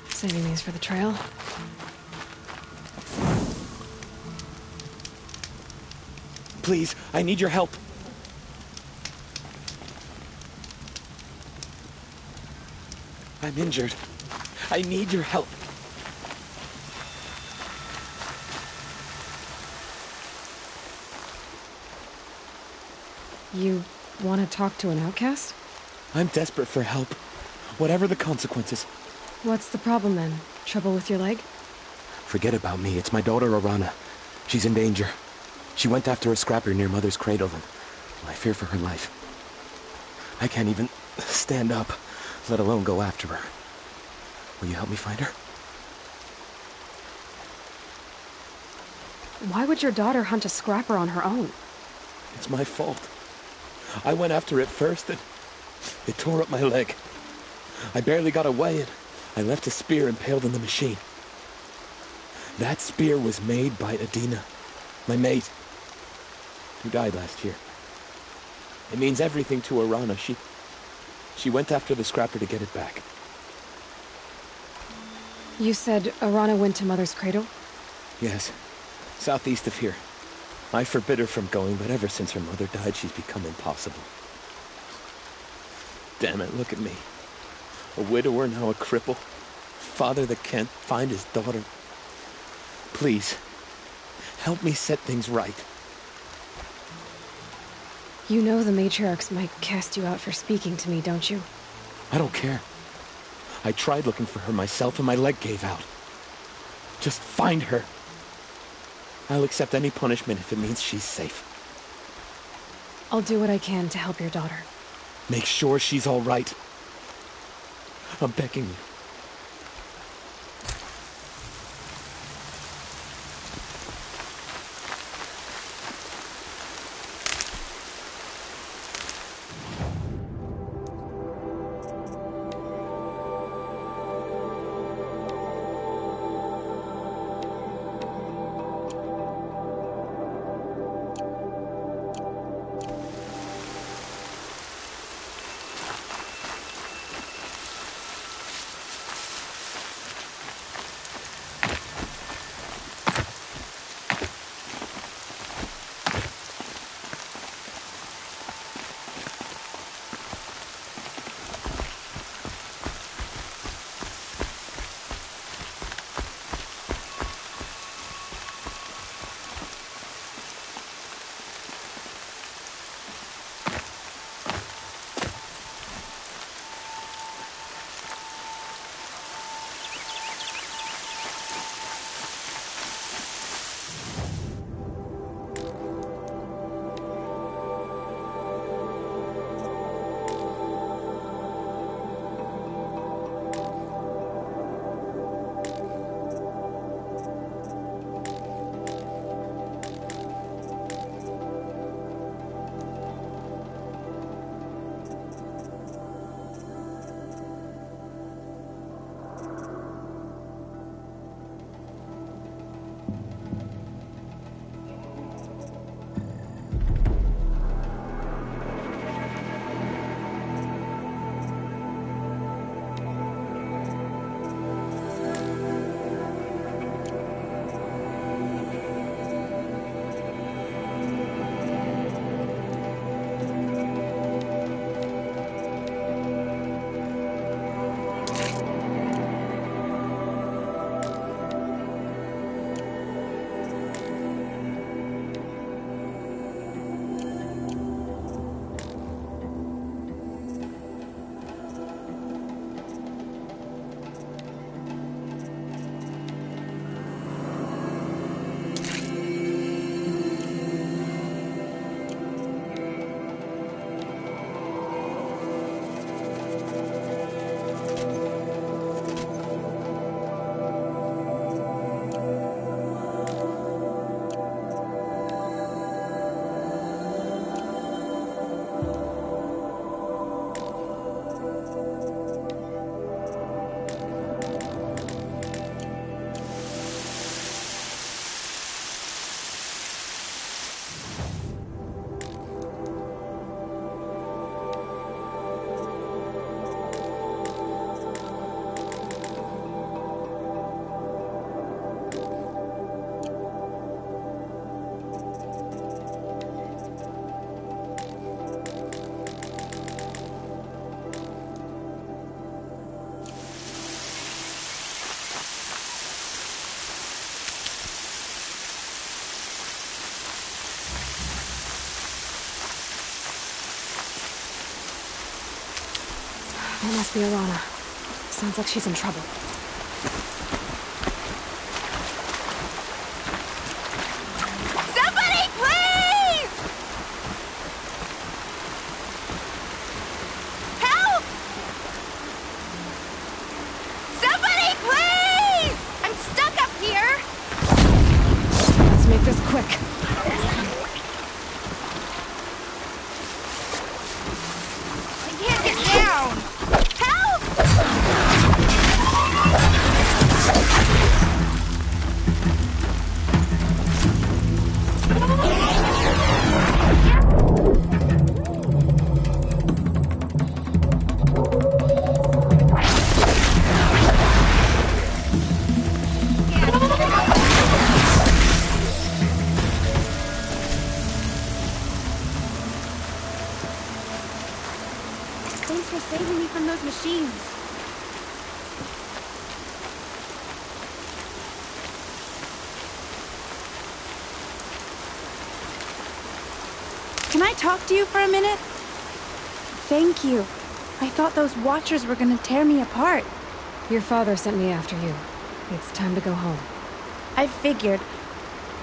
[SPEAKER 11] Saving these for the trail.
[SPEAKER 12] Please, I need your help. I'm injured. I need your help.
[SPEAKER 11] You want to talk to an outcast?
[SPEAKER 12] I'm desperate for help. Whatever the consequences.
[SPEAKER 11] What's the problem then? Trouble with your leg?
[SPEAKER 12] Forget about me. It's my daughter, Arana. She's in danger. She went after a scrapper near Mother's cradle, and I fear for her life. I can't even stand up, let alone go after her. Will you help me find her?
[SPEAKER 11] Why would your daughter hunt a scrapper on her own?
[SPEAKER 12] It's my fault. I went after it first, and it tore up my leg. I barely got away, and I left a spear impaled in the machine. That spear was made by Adina, my mate, who died last year. It means everything to Arana. She went after the scrapper to get it back.
[SPEAKER 11] You said Arana went to Mother's cradle?
[SPEAKER 12] Yes, southeast of here. I forbid her from going, but ever since her mother died, she's become impossible. Damn it, look at me. A widower, now a cripple. Father that can't find his daughter. Please, help me set things right.
[SPEAKER 11] You know the matriarchs might cast you out for speaking to me, don't you?
[SPEAKER 12] I don't care. I tried looking for her myself and my leg gave out. Just find her. I'll accept any punishment if it means she's safe.
[SPEAKER 11] I'll do what I can to help your daughter.
[SPEAKER 12] Make sure she's all right. I'm begging you.
[SPEAKER 11] It must be Alana. Sounds like she's in trouble.
[SPEAKER 10] Somebody, please! Help! Somebody, please! I'm stuck up here!
[SPEAKER 11] Let's make this quick.
[SPEAKER 10] I can't get down!
[SPEAKER 13] saving me from those machines. Can I talk to you for a minute? Thank you. I thought those Watchers were gonna tear me apart.
[SPEAKER 11] Your father sent me after you. It's time to go home.
[SPEAKER 13] I figured.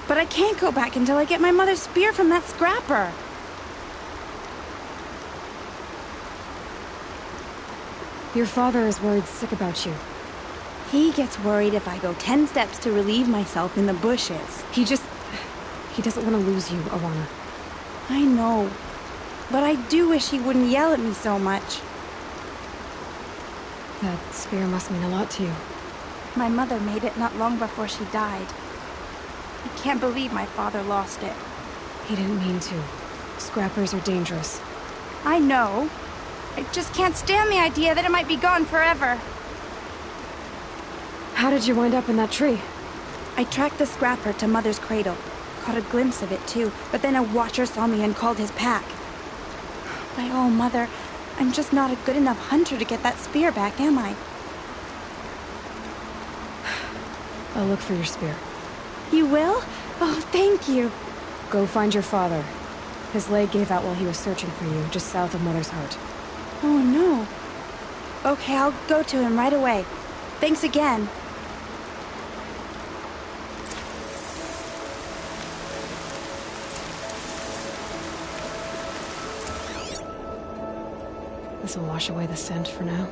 [SPEAKER 13] But I can't go back until I get my mother's spear from that scrapper.
[SPEAKER 11] Your father is worried sick about you.
[SPEAKER 13] He gets worried if I go 10 steps to relieve myself in the bushes.
[SPEAKER 11] He doesn't want to lose you, Alana.
[SPEAKER 13] I know. But I do wish he wouldn't yell at me so much.
[SPEAKER 11] That spear must mean a lot to you.
[SPEAKER 13] My mother made it not long before she died. I can't believe my father lost it.
[SPEAKER 11] He didn't mean to. Scrappers are dangerous.
[SPEAKER 13] I know. I just can't stand the idea that it might be gone forever.
[SPEAKER 11] How did you wind up in that tree?
[SPEAKER 13] I tracked the scrapper to Mother's cradle. Caught a glimpse of it too, but then a Watcher saw me and called his pack. By oh, Mother, I'm just not a good enough hunter to get that spear back, am I?
[SPEAKER 11] I'll look for your spear.
[SPEAKER 13] You will? Oh, thank you.
[SPEAKER 11] Go find your father. His leg gave out while he was searching for you, just south of Mother's Heart.
[SPEAKER 13] Oh, no. Okay, I'll go to him right away. Thanks again.
[SPEAKER 11] This will wash away the scent for now.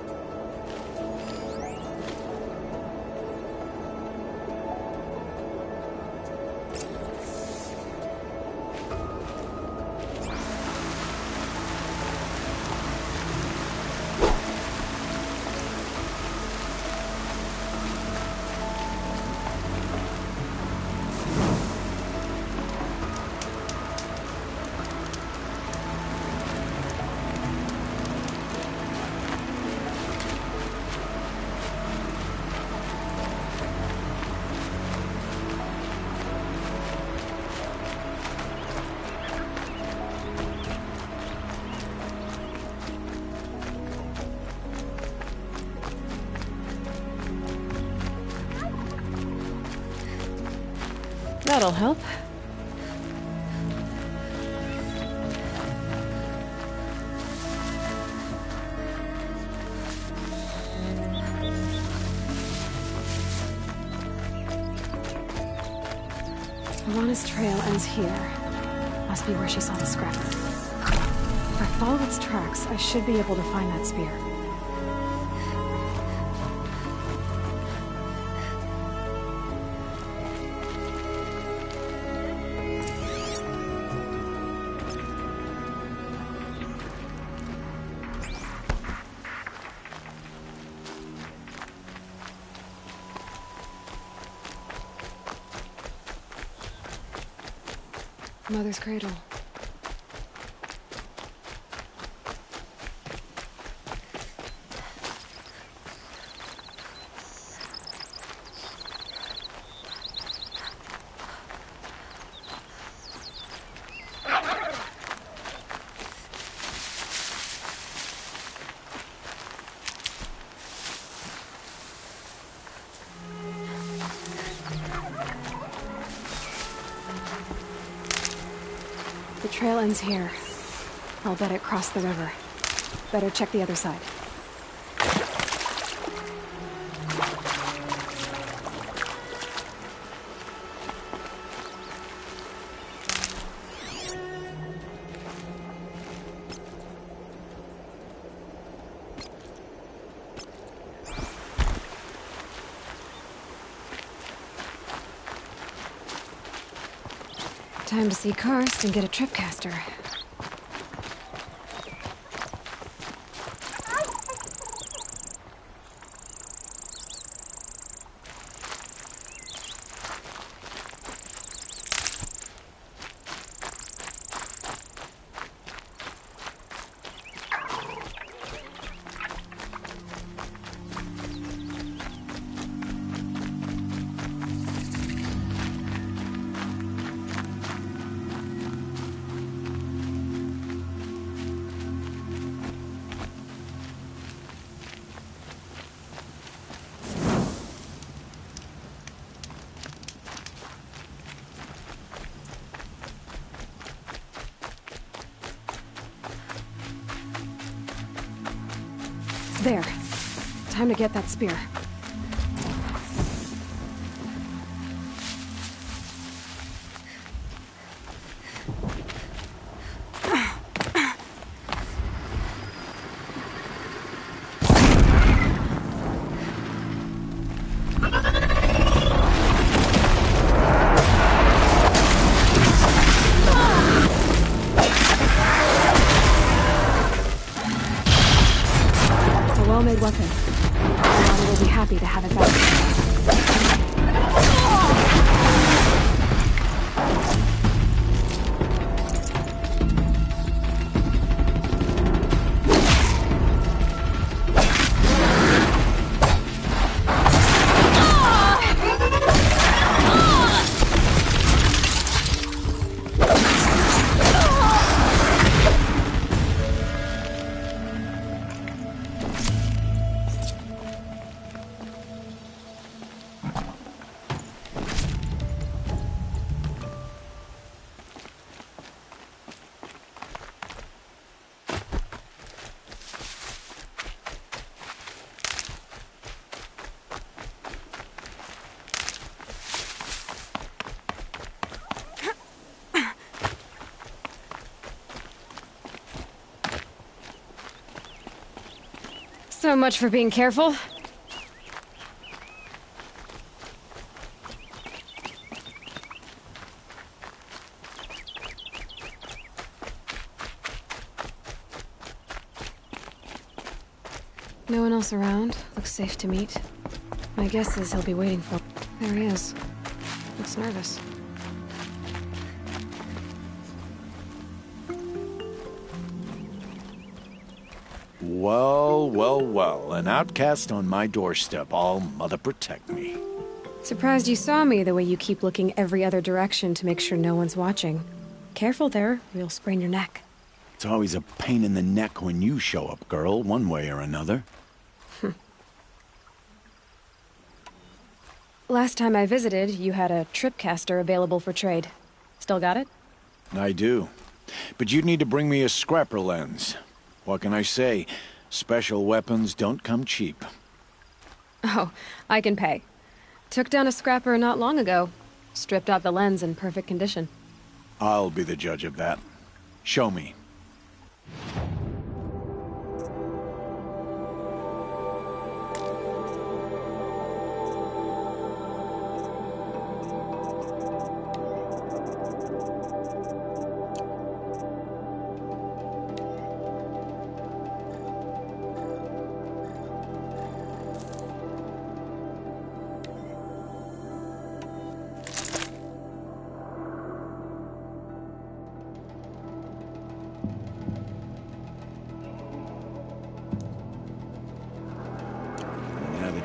[SPEAKER 11] That'll help. Alana's trail ends here. Must be where she saw the scrapper. If I follow its tracks, I should be able to find that spear. Mother's cradle. The trail ends here. I'll bet it crossed the river. Better check the other side. Time to see Karst and get a tripcaster. There. Time to get that spear. Well-made weapon. Somebody will be happy to have it back. So much for being careful. No one else around. Looks safe to meet. My guess is he'll be waiting for... There he is. Looks nervous.
[SPEAKER 14] Well, well, well. An outcast on my doorstep. All mother protect me.
[SPEAKER 11] Surprised you saw me the way you keep looking every other direction to make sure no one's watching. Careful there, or you'll sprain your neck.
[SPEAKER 14] It's always a pain in the neck when you show up, girl, one way or another.
[SPEAKER 11] Last time I visited, you had a tripcaster available for trade. Still got it?
[SPEAKER 14] I do. But you'd need to bring me a scrapper lens. What can I say? Special weapons don't come cheap.
[SPEAKER 11] Oh, I can pay. Took down a scrapper not long ago. Stripped out the lens in perfect condition.
[SPEAKER 14] I'll be the judge of that. Show me.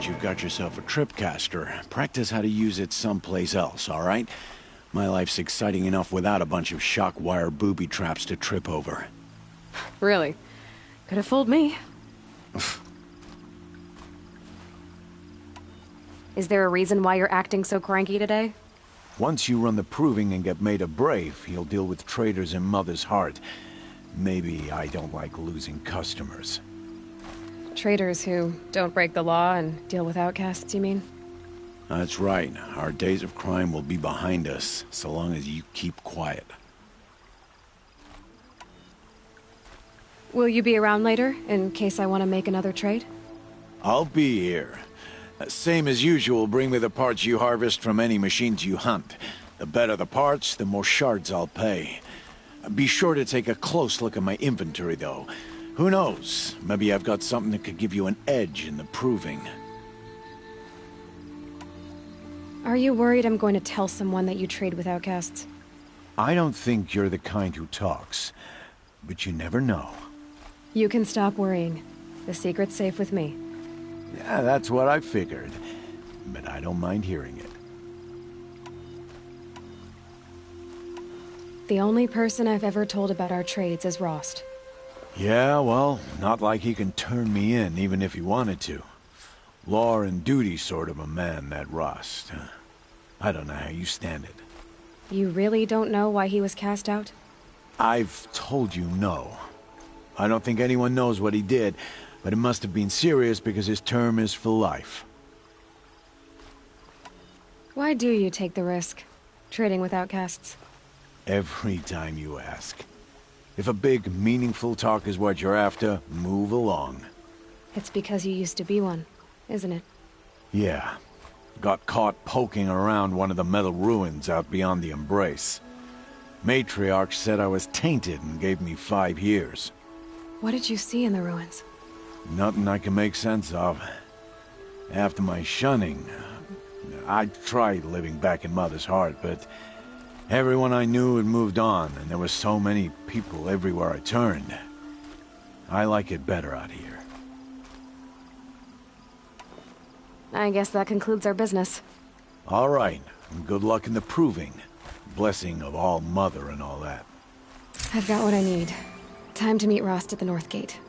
[SPEAKER 14] You've got yourself a tripcaster. Practice how to use it someplace else, all right? My life's exciting enough without a bunch of shock wire booby traps to trip over.
[SPEAKER 11] Really? Could have fooled me. Is there a reason why you're acting so cranky today?
[SPEAKER 14] Once you run the proving and get made a brave, you'll deal with traitors in Mother's Heart. Maybe I don't like losing customers.
[SPEAKER 11] Traitors who don't break the law and deal with outcasts, you mean?
[SPEAKER 14] That's right. Our days of crime will be behind us, so long as you keep quiet.
[SPEAKER 11] Will you be around later, in case I want to make another trade?
[SPEAKER 14] I'll be here. Same as usual, bring me the parts you harvest from any machines you hunt. The better the parts, the more shards I'll pay. Be sure to take a close look at my inventory, though. Who knows? Maybe I've got something that could give you an edge in the proving.
[SPEAKER 11] Are you worried I'm going to tell someone that you trade with outcasts?
[SPEAKER 14] I don't think you're the kind who talks, but you never know.
[SPEAKER 11] You can stop worrying. The secret's safe with me.
[SPEAKER 14] Yeah, that's what I figured. But I don't mind hearing it.
[SPEAKER 11] The only person I've ever told about our trades is Rost.
[SPEAKER 14] Yeah, well, not like he can turn me in, even if he wanted to. Law and duty sort of a man, that Rost. I don't know how you stand it.
[SPEAKER 11] You really don't know why he was cast out?
[SPEAKER 14] I've told you no. I don't think anyone knows what he did, But it must have been serious because his term is for life.
[SPEAKER 11] Why do you take the risk, trading with outcasts?
[SPEAKER 14] Every time you ask. If a big, meaningful talk is what you're after, move along.
[SPEAKER 11] It's because you used to be one, isn't it?
[SPEAKER 14] Yeah. Got caught poking around one of the metal ruins out beyond the Embrace. Matriarch said I was tainted and gave me 5 years.
[SPEAKER 11] What did you see in the ruins?
[SPEAKER 14] Nothing I can make sense of. After my shunning, I tried living back in Mother's heart, but everyone I knew had moved on, and there were so many people everywhere I turned. I like it better out here.
[SPEAKER 11] I guess that concludes our business.
[SPEAKER 14] All right, and good luck in the proving. Blessing of all Mother and all that.
[SPEAKER 11] I've got what I need. Time to meet Rost at the North Gate.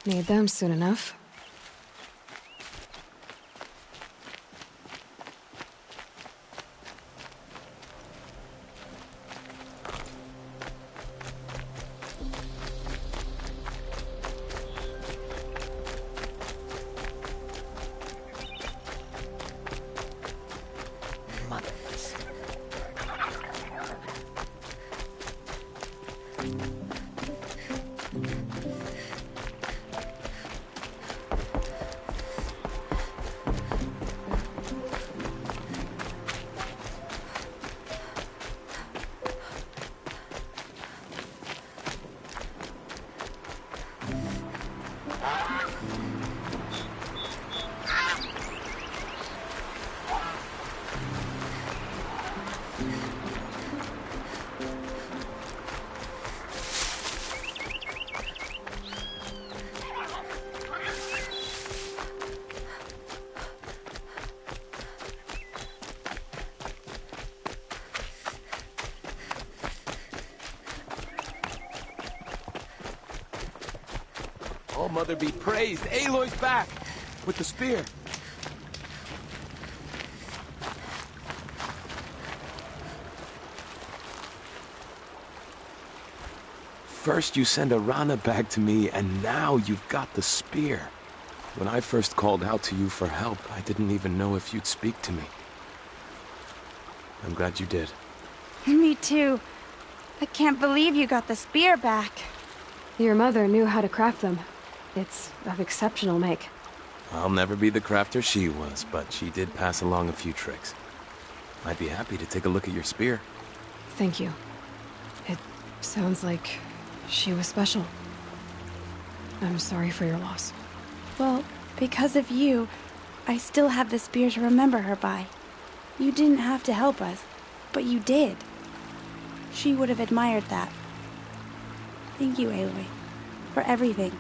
[SPEAKER 11] Need them soon enough.
[SPEAKER 12] Oh, Mother be praised! Aloy's back! With the spear! First you send Arana back to me, and now you've got the spear. When I first called out to you for help, I didn't even know if you'd speak to me. I'm glad you did.
[SPEAKER 13] Me too. I can't believe you got the spear back.
[SPEAKER 11] Your mother knew how to craft them. It's of exceptional make.
[SPEAKER 12] I'll never be the crafter she was, but she did pass along a few tricks. I'd be happy to take a look at your spear.
[SPEAKER 11] Thank you. It sounds like she was special. I'm sorry for your loss.
[SPEAKER 13] Well, because of you, I still have the spear to remember her by. You didn't have to help us, but you did. She would have admired that. Thank you, Aloy. for everything.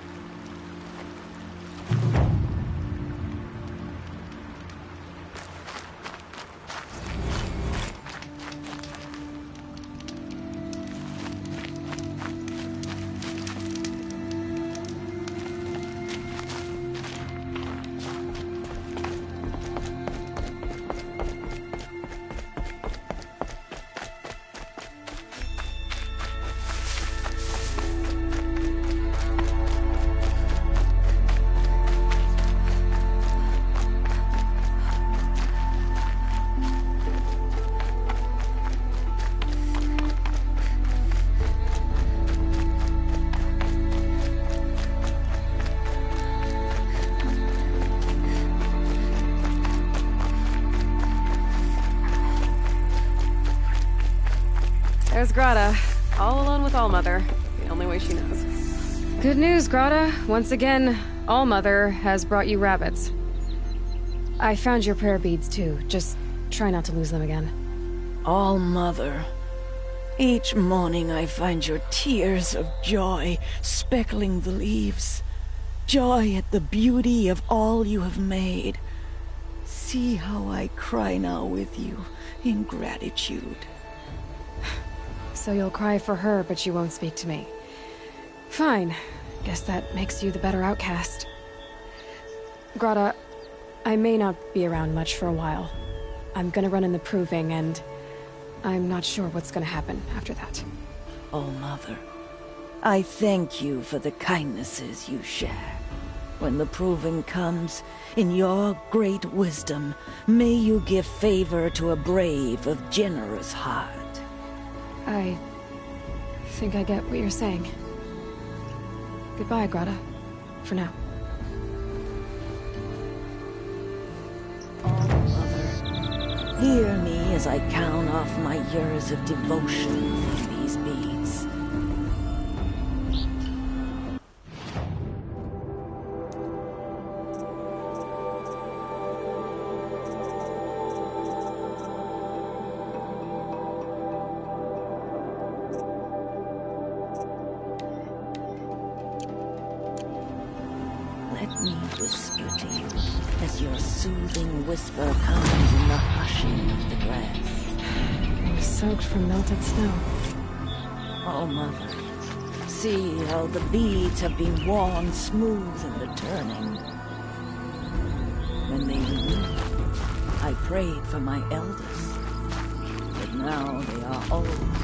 [SPEAKER 11] There's Grata, all alone with Allmother, the only way she knows. Good news, Grata. Once again, Allmother has brought you rabbits. I found your prayer beads too. Just try not to lose them again.
[SPEAKER 3] All-Mother, each morning I find your tears of joy speckling the leaves. Joy at the beauty of all you have made. See how I cry now with you in gratitude.
[SPEAKER 11] So you'll cry for her, but you won't speak to me. Fine. Guess that makes you the better outcast. Grata, I may not be around much for a while. I'm gonna run in the proving, and I'm not sure what's gonna happen after that.
[SPEAKER 3] Oh, Mother, I thank you for the kindnesses you share. When the proving comes, in your great wisdom, may you give favor to a brave of generous heart.
[SPEAKER 11] I think I get what you're saying. Goodbye, Grata. For now.
[SPEAKER 3] Mother, hear me as I count off my years of devotion for these beads. Let me whisper to you as your soothing whisper comes in the hushing of the grass.
[SPEAKER 11] I'm soaked from melted snow.
[SPEAKER 3] Oh, Mother, see how the beads have been worn smooth in the turning. When they were new, I prayed for my elders, but now they are old.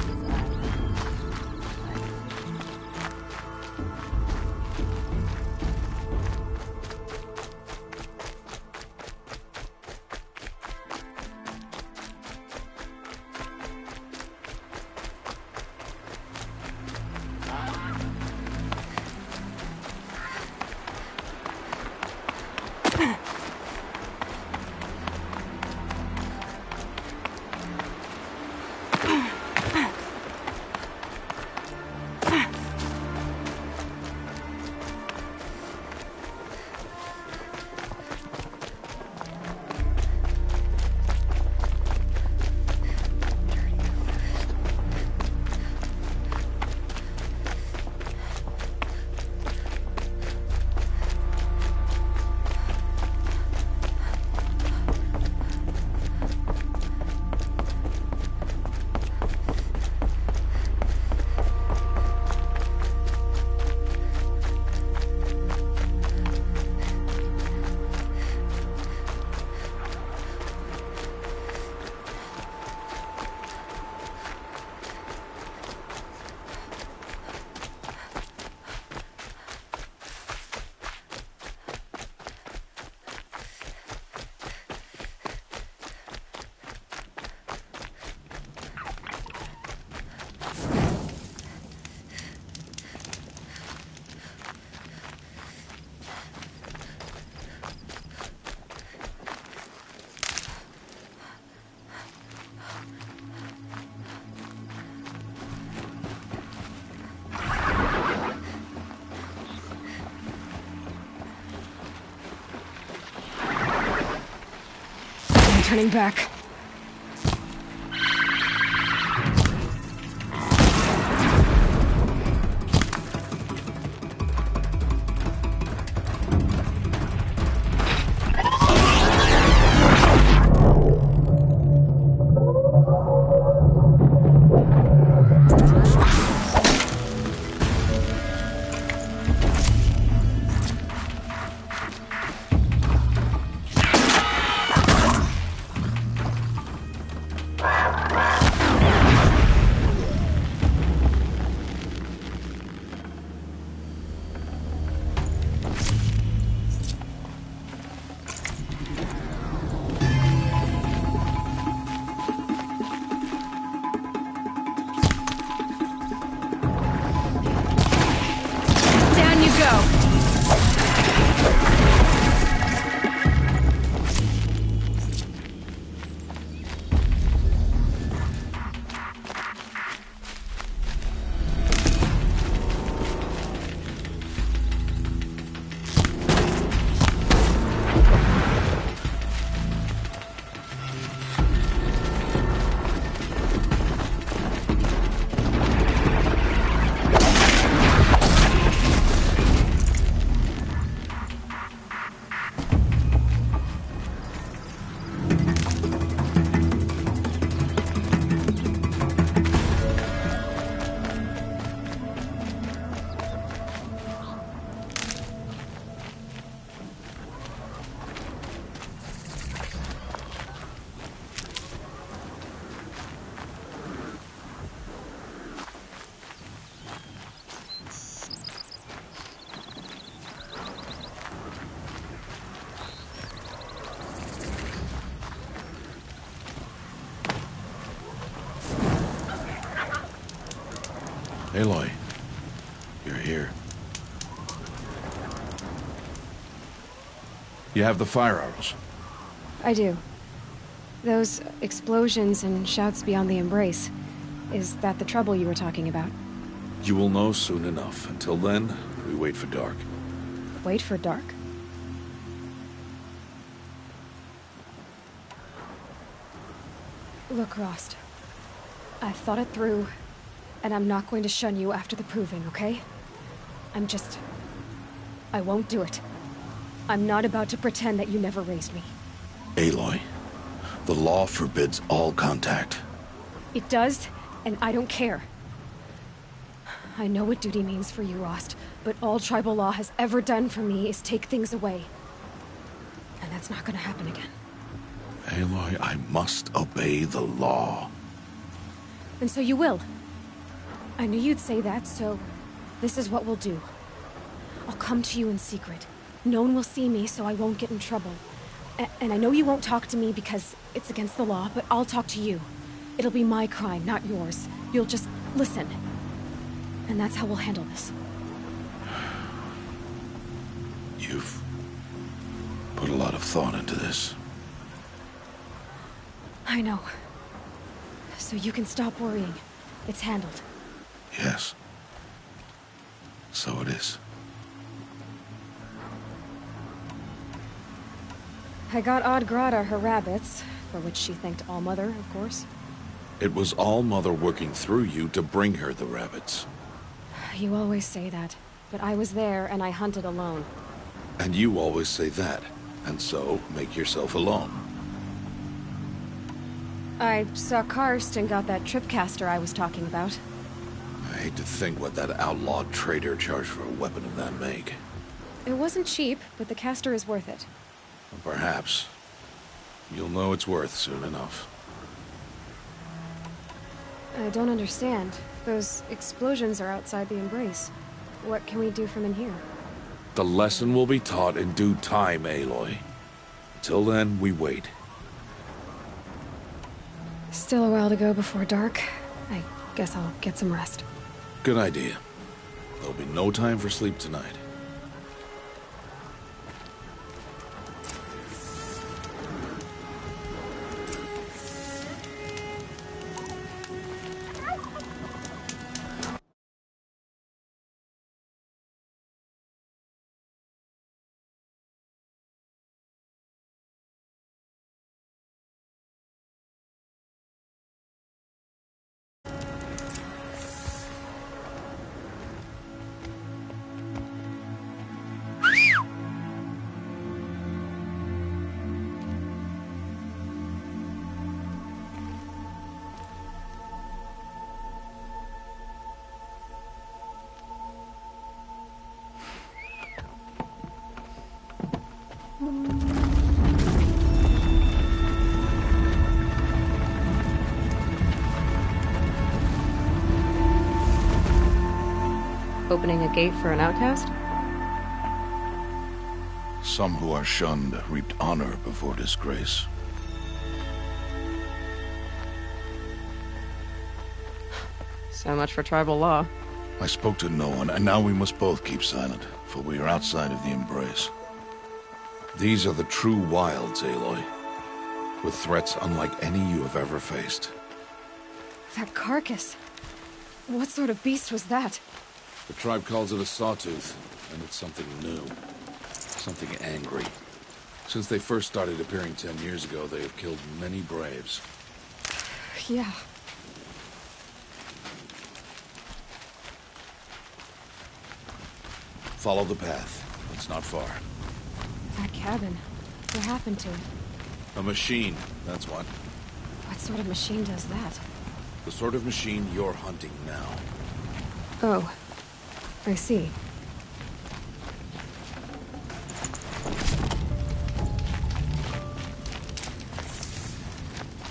[SPEAKER 11] Turning back.
[SPEAKER 1] Aloy, you're here. You have the fire arrows.
[SPEAKER 11] I do. Those explosions and shouts beyond the embrace. Is that the trouble you were talking about?
[SPEAKER 1] You will know soon enough. Until then, we wait for dark.
[SPEAKER 11] Wait for dark? Look, Rost. I've thought it through, and I'm not going to shun you after the proving, okay? I won't do it. I'm not about to pretend that you never raised me.
[SPEAKER 1] Aloy, the law forbids all contact.
[SPEAKER 11] It does, and I don't care. I know what duty means for you, Rost, but all tribal law has ever done for me is take things away. And that's not gonna happen again.
[SPEAKER 1] Aloy, I must obey the law.
[SPEAKER 11] And so you will. I knew you'd say that, so this is what we'll do. I'll come to you in secret. No one will see me, so I won't get in trouble. And I know you won't talk to me because it's against the law, but I'll talk to you. It'll be my crime, not yours. You'll just listen. And that's how we'll handle this.
[SPEAKER 1] You've put a lot of thought into this.
[SPEAKER 11] I know. So you can stop worrying. It's handled.
[SPEAKER 1] Yes. So it is.
[SPEAKER 11] I got Odd Grata her rabbits, for which she thanked Allmother, of course.
[SPEAKER 1] It was Allmother working through you to bring her the rabbits.
[SPEAKER 11] You always say that, but I was there and I hunted alone.
[SPEAKER 1] And you always say that, and so make yourself alone.
[SPEAKER 11] I saw Karst and got that tripcaster I was talking about.
[SPEAKER 1] I hate to think what that outlawed trader charged for a weapon of that make.
[SPEAKER 11] It wasn't cheap, but the caster is worth it.
[SPEAKER 1] Perhaps. You'll know it's worth soon enough.
[SPEAKER 11] I don't understand. Those explosions are outside the embrace. What can we do from in here?
[SPEAKER 1] The lesson will be taught in due time, Aloy. Until then, we wait.
[SPEAKER 11] Still a while to go before dark. I guess I'll get some rest.
[SPEAKER 1] Good idea. There'll be no time for sleep tonight.
[SPEAKER 11] Opening a gate for an outcast?
[SPEAKER 1] Some who are shunned reaped honor before disgrace.
[SPEAKER 11] So much for tribal law.
[SPEAKER 1] I spoke to no one, and now we must both keep silent, for we are outside of the embrace. These are the true wilds, Aloy, with threats unlike any you have ever faced.
[SPEAKER 11] That carcass. What sort of beast was that?
[SPEAKER 1] The tribe calls it a sawtooth, and it's something new. Something angry. Since they first started appearing 10 years ago, they have killed many braves.
[SPEAKER 11] Yeah.
[SPEAKER 1] Follow the path. It's not far.
[SPEAKER 11] That cabin. What happened to it?
[SPEAKER 1] A machine, that's what.
[SPEAKER 11] What sort of machine does that?
[SPEAKER 1] The sort of machine you're hunting now.
[SPEAKER 11] Oh. I see.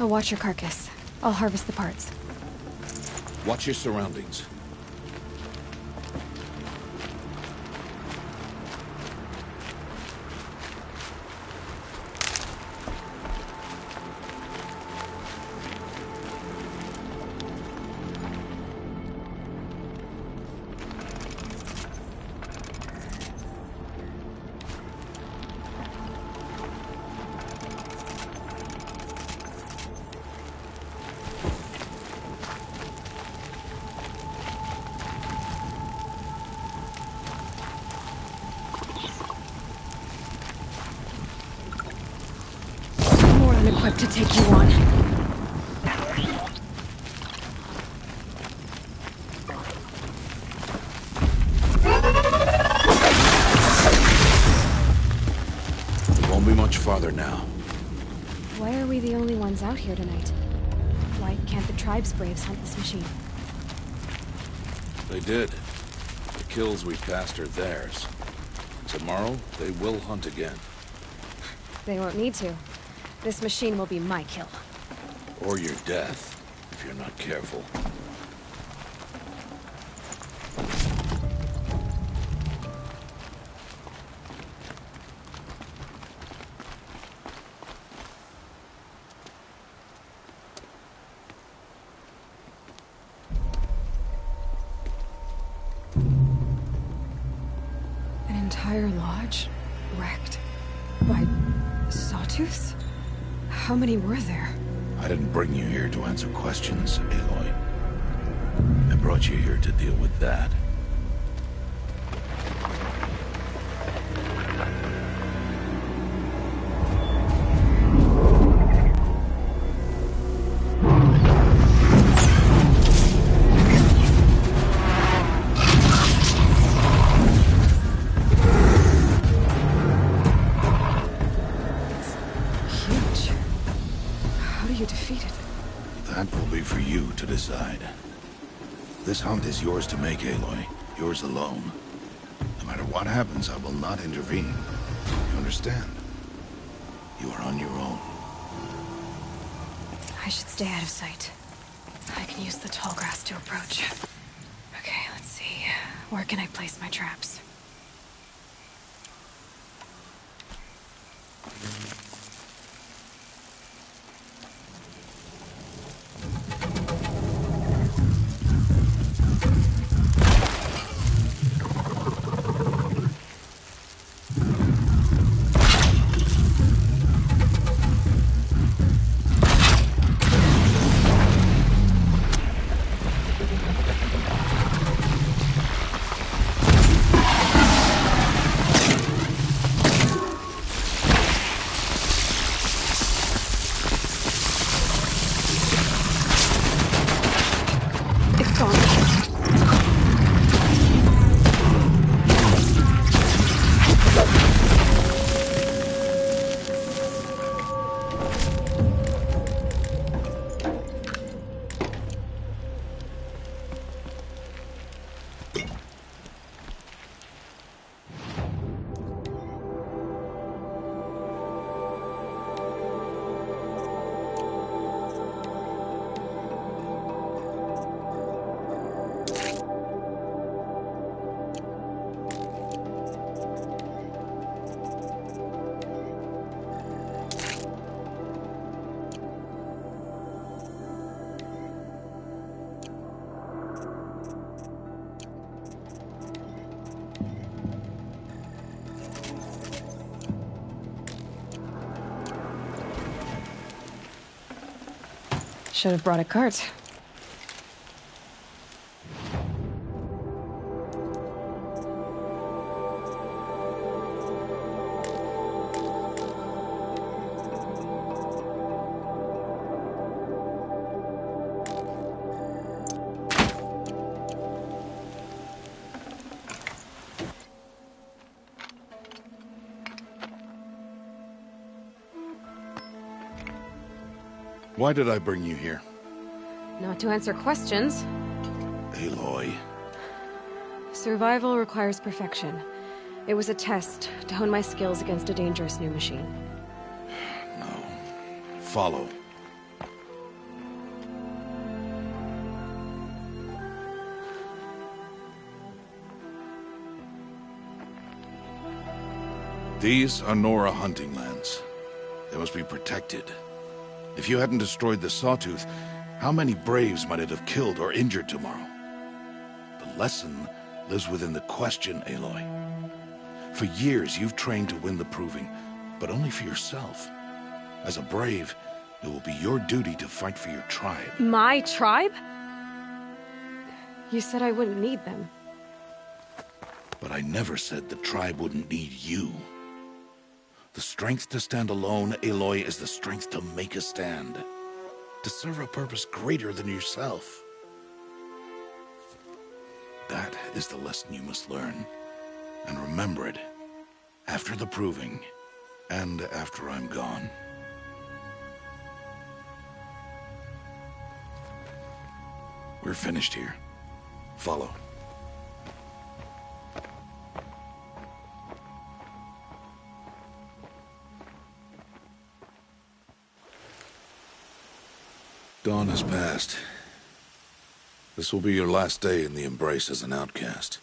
[SPEAKER 11] I'll watch your carcass. I'll harvest the parts.
[SPEAKER 1] Watch your surroundings.
[SPEAKER 11] equipped to take you on.
[SPEAKER 1] Won't be much farther now.
[SPEAKER 11] Why are we the only ones out here tonight? Why can't the tribe's braves hunt this machine?
[SPEAKER 1] They did. The kills we passed are theirs. Tomorrow, they will hunt again.
[SPEAKER 11] They won't need to. This machine will be my kill.
[SPEAKER 1] Or your death, if you're not careful.
[SPEAKER 11] An entire lodge wrecked by sawtooths? How many were there?
[SPEAKER 1] I didn't bring you here to answer questions, Aloy. I brought you here to deal with that. That will be for you to decide. This hunt is yours to make, Aloy. Yours alone. No matter what happens, I will not intervene. You understand? You are on your own.
[SPEAKER 11] I should stay out of sight. I can use the tall grass to approach. Okay, let's see. Where can I place my traps? Should have brought a cart.
[SPEAKER 1] Why did I bring you here?
[SPEAKER 11] Not to answer questions.
[SPEAKER 1] Aloy.
[SPEAKER 11] Survival requires perfection. It was a test to hone my skills against a dangerous new machine.
[SPEAKER 1] No. Follow. These are Nora hunting lands. They must be protected. If you hadn't destroyed the Sawtooth, how many Braves might it have killed or injured tomorrow? The lesson lives within the question, Aloy. For years, you've trained to win the Proving, but only for yourself. As a Brave, it will be your duty to fight for your tribe.
[SPEAKER 11] My tribe? You said I wouldn't need them.
[SPEAKER 1] But I never said the tribe wouldn't need you. The strength to stand alone, Aloy, is the strength to make a stand. To serve a purpose greater than yourself. That is the lesson you must learn. And remember it. After the proving. And after I'm gone. We're finished here. Follow. Dawn has passed. This will be your last day in the Embrace as an outcast.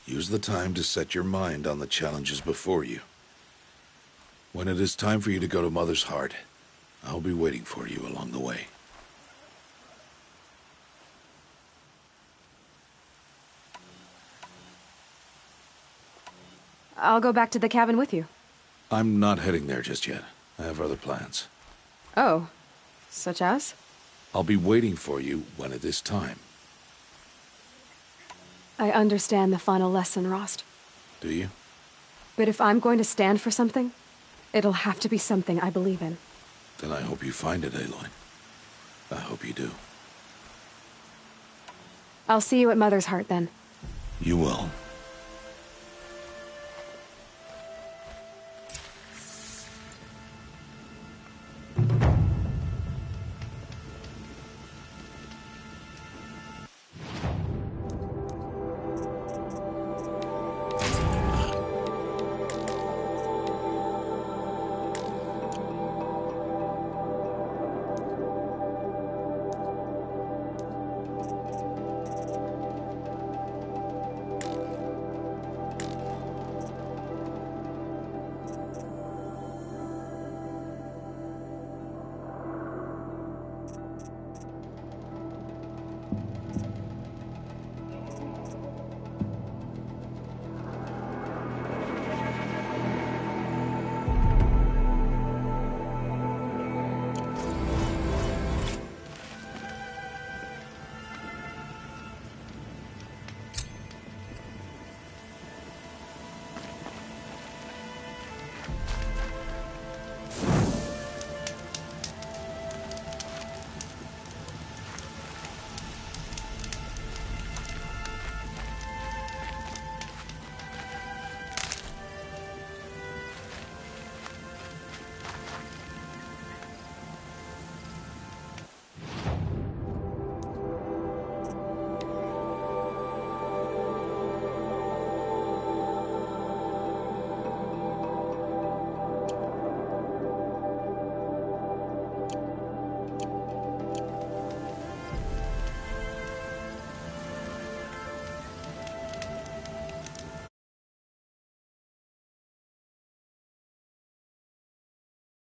[SPEAKER 1] Use the time to set your mind on the challenges before you. When it is time for you to go to Mother's Heart, I'll be waiting for you along the way.
[SPEAKER 11] I'll go back to the cabin with you.
[SPEAKER 1] I'm not heading there just yet. I have other plans.
[SPEAKER 11] Oh, such as?
[SPEAKER 1] I'll be waiting for you when it is time.
[SPEAKER 11] I understand the final lesson, Rost.
[SPEAKER 1] Do you?
[SPEAKER 11] But if I'm going to stand for something, it'll have to be something I believe in.
[SPEAKER 1] Then I hope you find it, Aloy. I hope you do.
[SPEAKER 11] I'll see you at Mother's Heart, then.
[SPEAKER 1] You will.